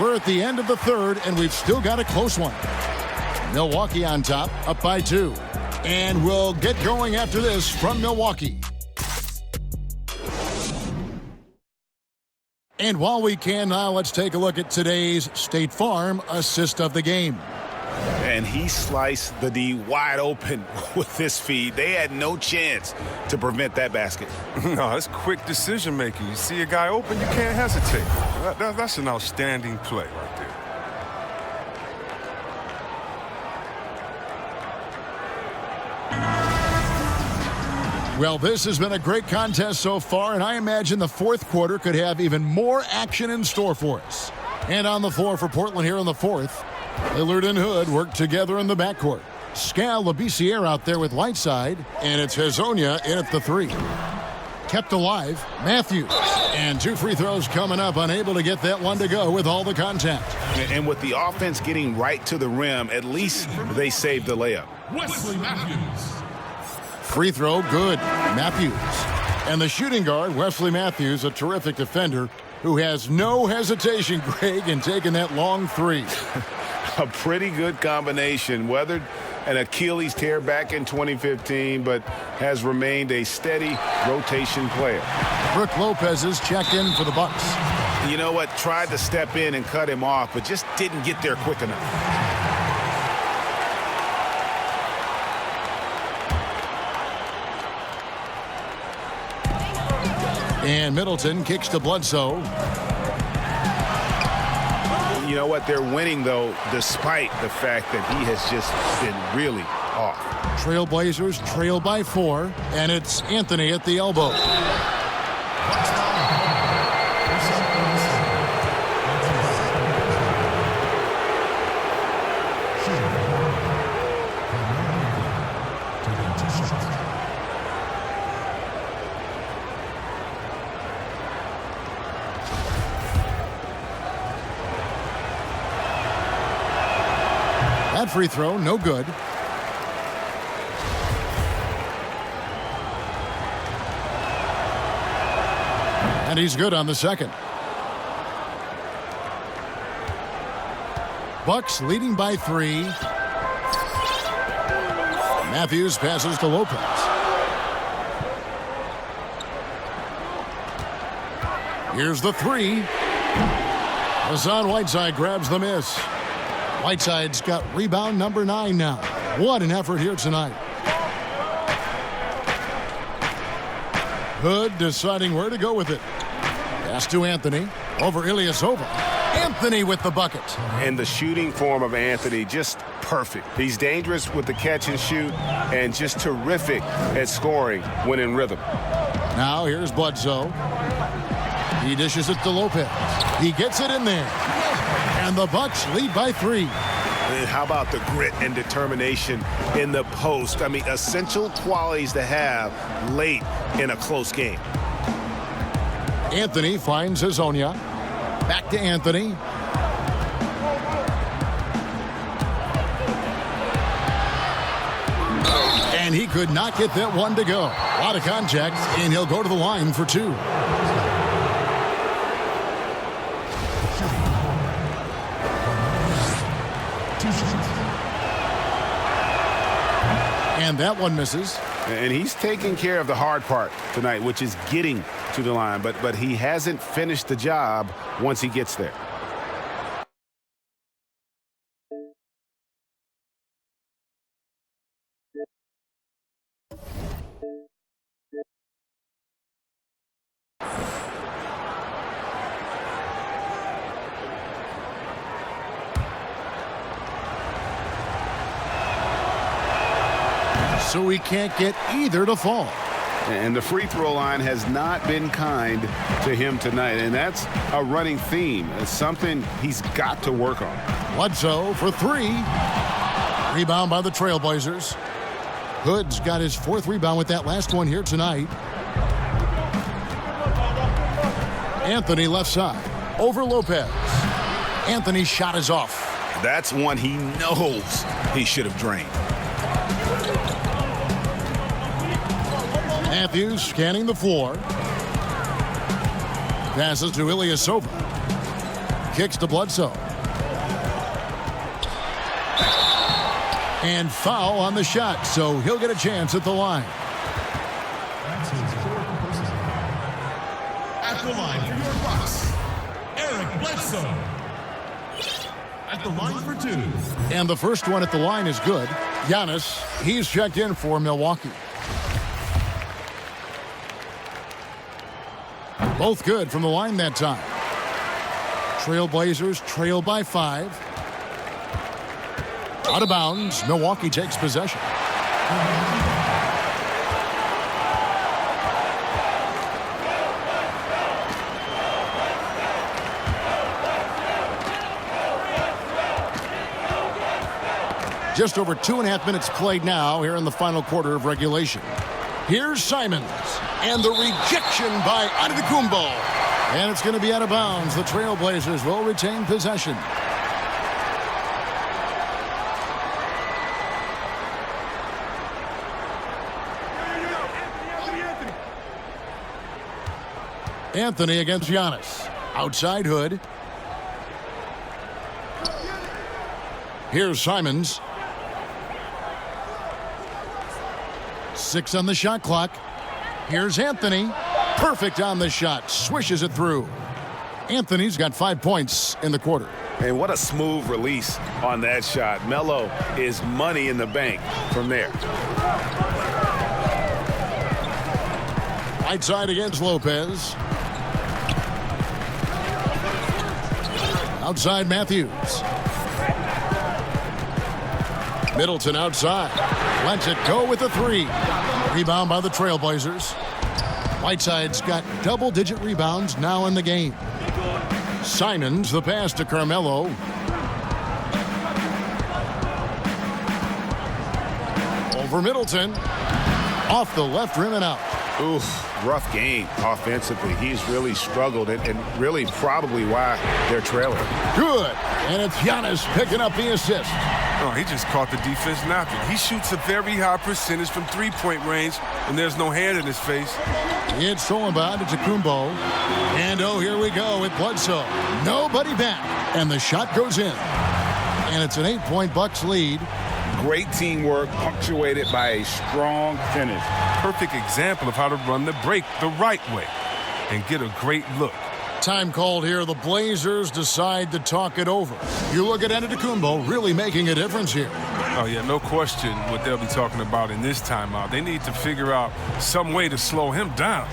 We're at the end of the third, and we've still got a close one. Milwaukee on top, up by 2. And we'll get going after this from Milwaukee. And while we can now, let's take a look at today's State Farm assist of the game. And he sliced the D wide open with this feed. They had no chance to prevent that basket. No, that's quick decision making. You see a guy open, you can't hesitate. That's an outstanding play right there. Well, this has been a great contest so far, and I imagine the fourth quarter could have even more action in store for us. And on the floor for Portland here in the fourth, Lillard and Hood work together in the backcourt. Skal Labissiere out there with Whiteside, and it's Hezonja in at the 3. Kept alive, Matthews. And 2 free throws coming up, unable to get that one to go with all the contact. And with the offense getting right to the rim, at least they saved the layup. Wesley Matthews. Free throw, good. Matthews. And the shooting guard, Wesley Matthews, a terrific defender who has no hesitation, Greg, in taking that long 3. A pretty good combination. Weathered an Achilles tear back in 2015, but has remained a steady rotation player. Brook Lopez is checked in for the Bucks. You know what? Tried to step in and cut him off, but just didn't get there quick enough. And Middleton kicks to Bledsoe. You know what? They're winning, though, despite the fact that he has just been really off. Trailblazers trail by 4, and it's Anthony at the elbow. That free throw, no good. And he's good on the second. Bucks leading by 3. Matthews passes to Lopez. Here's the 3. Hassan Whiteside grabs the miss. Whiteside's got rebound number 9 now. What an effort here tonight. Hood deciding where to go with it. Pass to Anthony. Over Ilyasova. Anthony with the bucket. And the shooting form of Anthony, just perfect. He's dangerous with the catch and shoot and just terrific at scoring when in rhythm. Now here's Bledsoe. He dishes it to Lopez. He gets it in there. And the Bucks lead by 3. And how about the grit and determination in the post? I mean, essential qualities to have late in a close game. Anthony finds Hezonja. Back to Anthony. And he could not get that one to go. A lot of contact, and he'll go to the line for 2. And that one misses. And he's taking care of the hard part tonight, which is getting to the line. But he hasn't finished the job once he gets there. So he can't get either to fall. And the free throw line has not been kind to him tonight. And that's a running theme. It's something he's got to work on. Bledsoe for 3. Rebound by the Trailblazers. Hood's got his 4th rebound with that last one here tonight. Anthony left side. Over Lopez. Anthony's shot is off. That's one he knows he should have drained. Matthews scanning the floor. Passes to Ilyasova. Kicks to Bledsoe. And foul on the shot, so he'll get a chance at the line. At the line for your Bucks, Eric Bledsoe. At the line for 2. And the first one at the line is good. Giannis, he's checked in for Milwaukee. Both good from the line that time. Trailblazers trail by 5. Out of bounds. Milwaukee takes possession. Just over 2.5 minutes played now here in the final quarter of regulation. Here's Simons. And the rejection by Antetokounmpo. And it's going to be out of bounds. The Trailblazers will retain possession. Anthony against Giannis. Outside Hood. Here's Simons. 6 on the shot clock. Here's Anthony. Perfect on the shot. Swishes it through. Anthony's got 5 points in the quarter. And what a smooth release on that shot. Melo is money in the bank from there. Right side against Lopez. Outside Matthews. Middleton outside. Lets it go with the 3. Rebound by the Trailblazers. Whiteside's got double-digit rebounds now in the game. Simons, the pass to Carmelo. Over Middleton. Off the left rim and out. Oof, rough game offensively. He's really struggled and really probably why they're trailing. Good. And it's Giannis picking up the assist. Oh, he just caught the defense napping. He shoots a very high percentage from three-point range, and there's no hand in his face. It's thrown by Antetokounmpo. And oh, here we go with Bledsoe. Nobody back. And the shot goes in. And it's an 8-point Bucks lead. Great teamwork punctuated by a strong finish. Perfect example of how to run the break the right way and get a great look. Time called here. The Blazers decide to talk it over. You look at Antetokounmpo really making a difference here. Oh, yeah, no question what they'll be talking about in this timeout. They need to figure out some way to slow him down.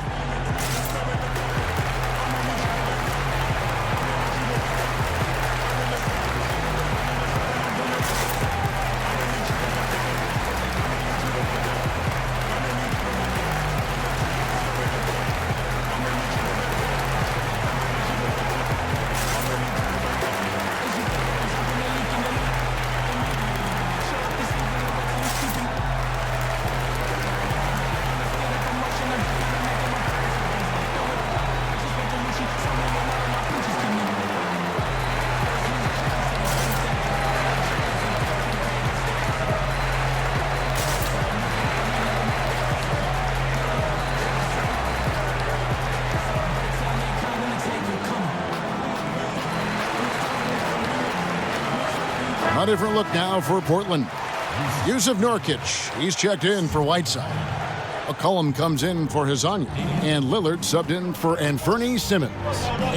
A different look now for Portland. Yusuf Nurkic, he's checked in for Whiteside. McCollum comes in for Hezonja. And Lillard subbed in for Anthony Simmons.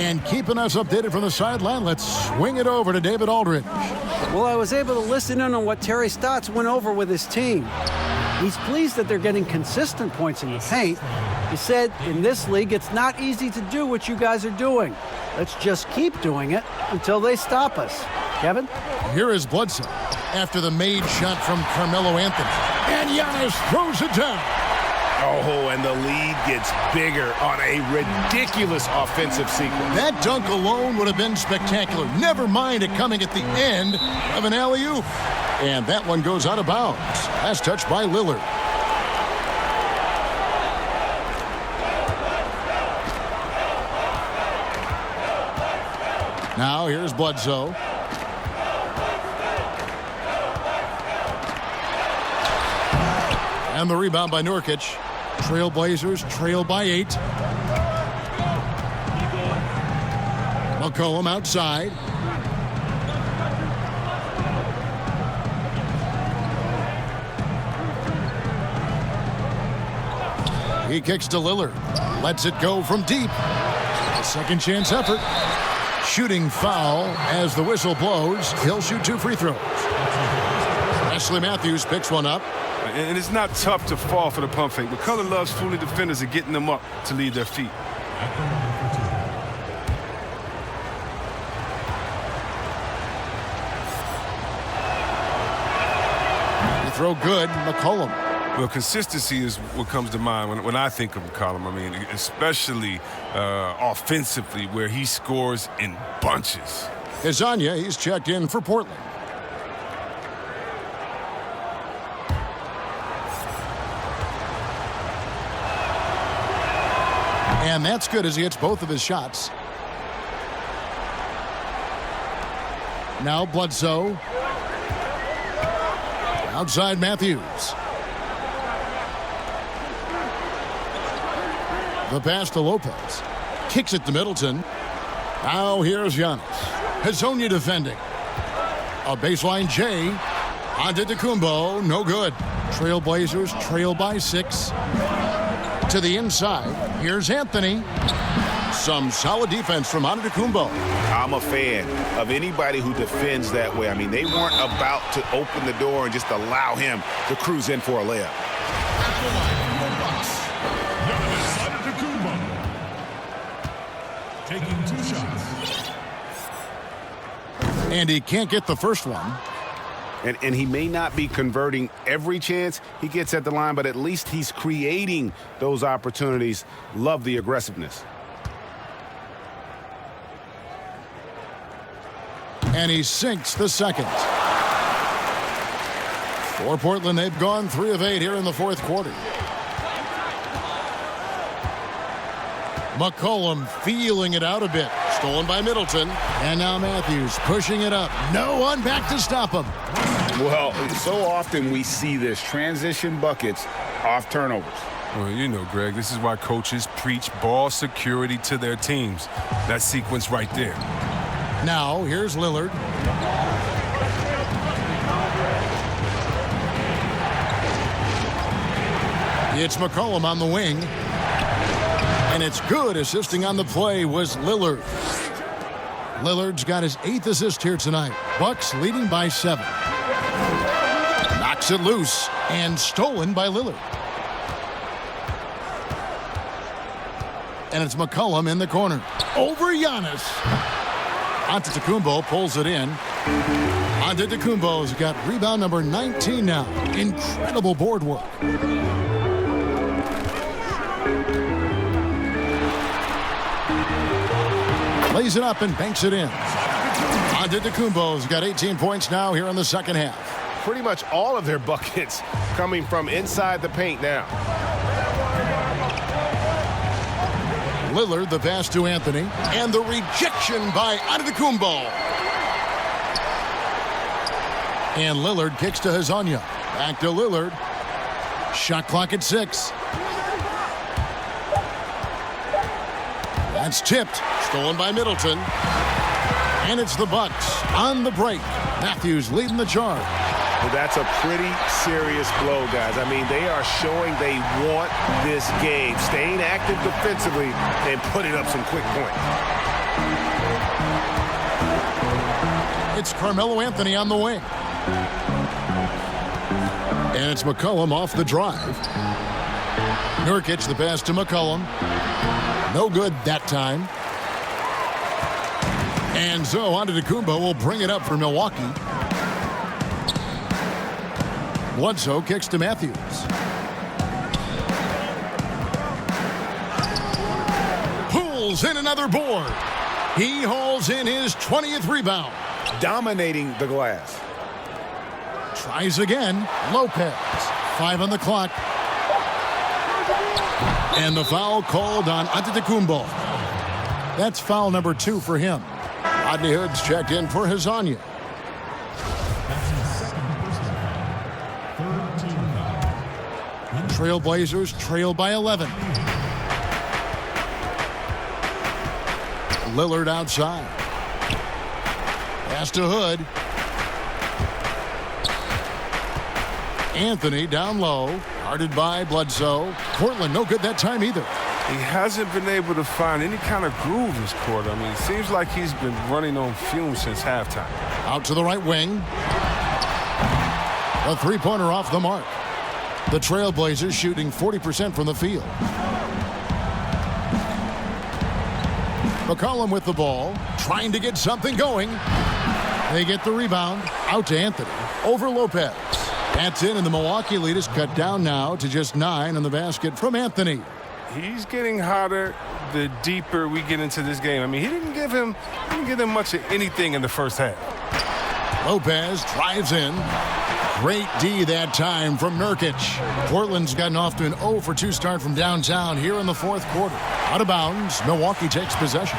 And keeping us updated from the sideline, let's swing it over to David Aldridge. Well, I was able to listen in on what Terry Stotts went over with his team. He's pleased that they're getting consistent points in the paint. He said, in this league, it's not easy to do what you guys are doing. Let's just keep doing it until they stop us. Kevin? Here is Bledsoe after the made shot from Carmelo Anthony. And Giannis throws it down. Oh, and the lead gets bigger on a ridiculous offensive sequence. That dunk alone would have been spectacular. Never mind it coming at the end of an alley-oop. And that one goes out of bounds. Last touch by Lillard. Now here's Bledsoe. And the rebound by Nurkic. Trailblazers trail by 8. McCollum outside. He kicks to Lillard. Lets it go from deep. A second chance effort. Shooting foul as the whistle blows. He'll shoot 2 free throws. Wesley Matthews picks one up. And it's not tough to fall for the pump fake. McCullough loves fooling defenders and getting them up to lead their feet. You throw good, McCollum. Well, consistency is what comes to mind when I think of McCollum. I mean, especially offensively, where he scores in bunches. Hezonja, he's checked in for Portland. And that's good as he hits both of his shots. Now Bledsoe. Outside Matthews. The pass to Lopez. Kicks it to Middleton. Now here's Giannis. Hezonja defending. A baseline J. Antetokounmpo, no good. Trailblazers trail by 6. To the inside. Here's Anthony. Some solid defense from Antetokounmpo. I'm a fan of anybody who defends that way. I mean, they weren't about to open the door and just allow him to cruise in for a layup. Taking 2 shots. And he can't get the first one. And he may not be converting every chance he gets at the line, but at least he's creating those opportunities. Love the aggressiveness. And he sinks the second. For Portland, they've gone 3 of 8 here in the 4th quarter. McCollum feeling it out a bit. Stolen by Middleton. And now Matthews pushing it up. No one back to stop him. Well, so often we see this. Transition buckets off turnovers. Well, you know, Greg, this is why coaches preach ball security to their teams. That sequence right there. Now, here's Lillard. It's McCollum on the wing. And it's good. Assisting on the play was Lillard. Lillard's got his 8th assist here tonight. Bucks leading by 7. Knocks it loose and stolen by Lillard. And it's McCollum in the corner. Over Giannis. Antetokounmpo pulls it in. Antetokounmpo's got rebound number 19 now. Incredible board work. Lays it up and banks it in. Antetokounmpo's got 18 points now here in the second half. Pretty much all of their buckets coming from inside the paint now. Lillard, the pass to Anthony. And the rejection by Antetokounmpo. And Lillard kicks to Hezonja. Back to Lillard. Shot clock at 6. That's tipped. Stolen by Middleton. And it's the Bucks on the break. Matthews leading the charge. Well, that's a pretty serious blow, guys. I mean, they are showing they want this game, staying active defensively and putting up some quick points. It's Carmelo Anthony on the wing. And it's McCollum off the drive. Nurkic the pass to McCollum. No good that time. And so Antetokounmpo will bring it up for Milwaukee. Bledsoe kicks to Matthews. Pulls in another board. He hauls in his 20th rebound. Dominating the glass. Tries again. Lopez. 5 on the clock. And the foul called on Antetokounmpo. That's foul number 2 for him. Rodney Hood's checked in for Hezonja. Trailblazers trail by 11. Lillard outside. Pass to Hood. Anthony down low. Guarded by Bledsoe. Portland no good that time either. He hasn't been able to find any kind of groove this quarter. I mean, it seems like he's been running on fumes since halftime. Out to the right wing. A three-pointer off the mark. The Trailblazers shooting 40% from the field. McCollum with the ball, trying to get something going. They get the rebound. Out to Anthony. Over Lopez. That's in, and the Milwaukee lead is cut down now to just 9 on the basket from Anthony. He's getting hotter the deeper we get into this game. I mean, he didn't give him much of anything in the first half. Lopez drives in. Great D that time from Nurkic. Portland's gotten off to an 0-for-2 start from downtown here in the fourth quarter. Out of bounds, Milwaukee takes possession.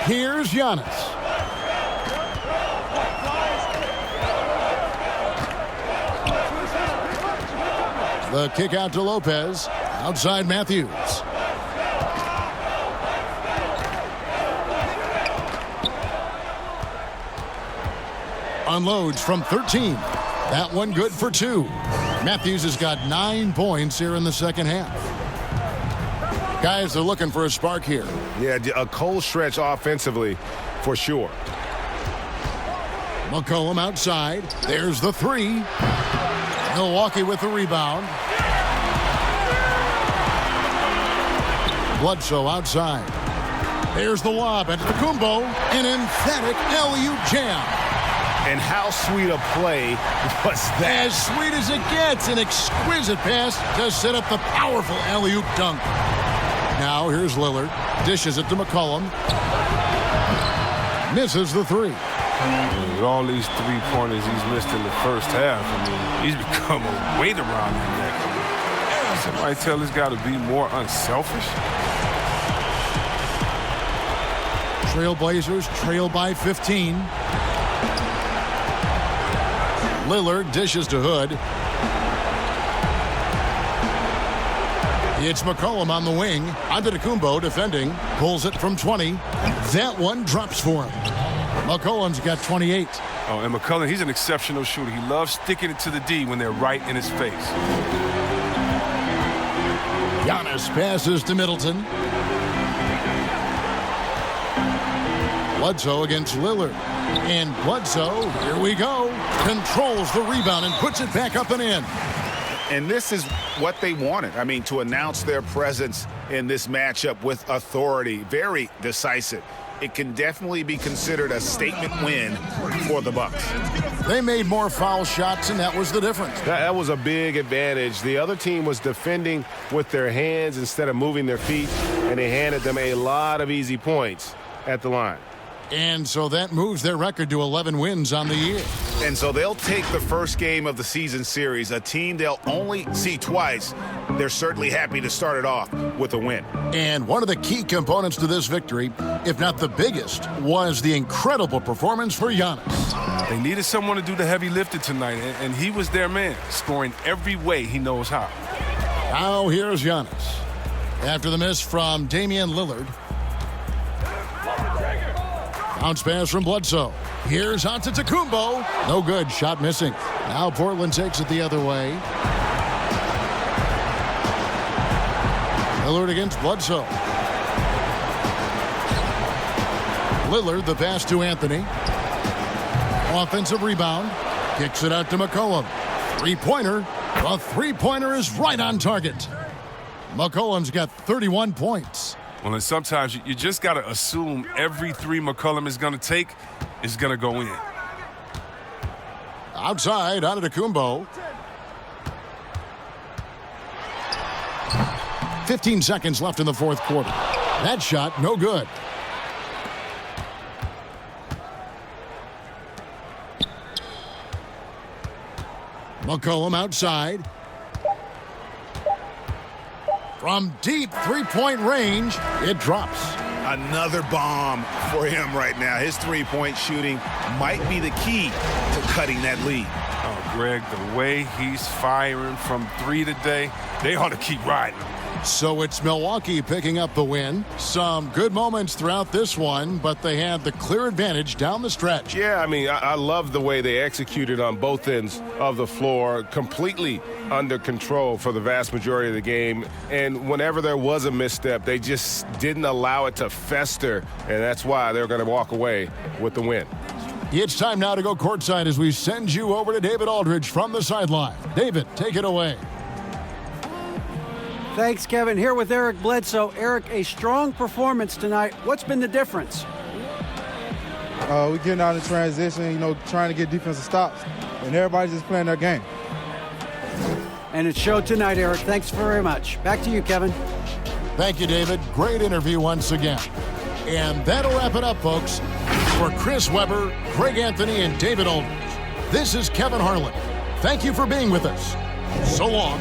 Here's Giannis. The kick out to Lopez. Outside Matthews. Unloads from 13. That one good for 2. Matthews has got 9 points here in the second half. Guys, they're looking for a spark here. Yeah, a cold stretch offensively for sure. McCollum outside. There's the 3. Milwaukee with the rebound. Bledsoe outside. There's the lob at Antetokounmpo. An emphatic alley-oop jam. And how sweet a play was that? As sweet as it gets. An exquisite pass to set up the powerful alley-oop dunk. Now here's Lillard. Dishes it to McCollum. Misses the 3. With all these three-pointers he's missed in the first half, I mean, he's become a weight around his neck. Somebody tell this guy to be more unselfish. Trailblazers trail by 15. Lillard dishes to Hood. It's McCollum on the wing. Antetokounmpo defending. Pulls it from 20. That one drops for him. McCollum's got 28. Oh, and McCollum, he's an exceptional shooter. He loves sticking it to the D when they're right in his face. Giannis passes to Middleton. Bledsoe against Lillard. And Bledsoe, here we go, controls the rebound and puts it back up and in. And this is what they wanted. I mean, to announce their presence in this matchup with authority. Very decisive. It can definitely be considered a statement win for the Bucks. They made more foul shots, and that was the difference. That was a big advantage. The other team was defending with their hands instead of moving their feet, and they handed them a lot of easy points at the line. And so that moves their record to 11 wins on the year. And so they'll take the first game of the season series, a team they'll only see twice. They're certainly happy to start it off with a win. And one of the key components to this victory, if not the biggest, was the incredible performance for Giannis. They needed someone to do the heavy lifting tonight, and he was their man, scoring every way he knows how. Now here's Giannis. After the miss from Damian Lillard. Bounce pass from Bledsoe. Here's Antetokounmpo. No good. Shot missing. Now Portland takes it the other way. Lillard against Bledsoe. Lillard, the pass to Anthony. Offensive rebound. Kicks it out to McCollum. Three-pointer. The three-pointer is right on target. McCollum's got 31 points. Well, and sometimes you just got to assume every three McCollum is going to take is going to go in. Outside, Antetokounmpo. 15 seconds left in the fourth quarter. That shot, no good. McCollum outside. From deep three-point range, it drops. Another bomb for him right now. His three-point shooting might be the key to cutting that lead. Oh, Greg, the way he's firing from three today, they ought to keep riding. So it's Milwaukee picking up the win. Some good moments throughout this one, but they had the clear advantage down the stretch. Yeah, I mean, I love the way they executed on both ends of the floor, completely under control for the vast majority of the game. And whenever there was a misstep, they just didn't allow it to fester, and that's why they're going to walk away with the win. It's time now to go courtside as we send you over to David Aldridge from the sideline. David, take it away. Thanks, Kevin. Here with Eric Bledsoe. Eric, a strong performance tonight. What's been the difference? We're getting out of transition, trying to get defensive stops, and everybody's just playing their game. And it showed tonight, Eric. Thanks very much. Back to you, Kevin. Thank you, David. Great interview once again. And that'll wrap it up, folks. For Chris Webber, Greg Anthony, and David Aldridge, this is Kevin Harlan. Thank you for being with us. So long.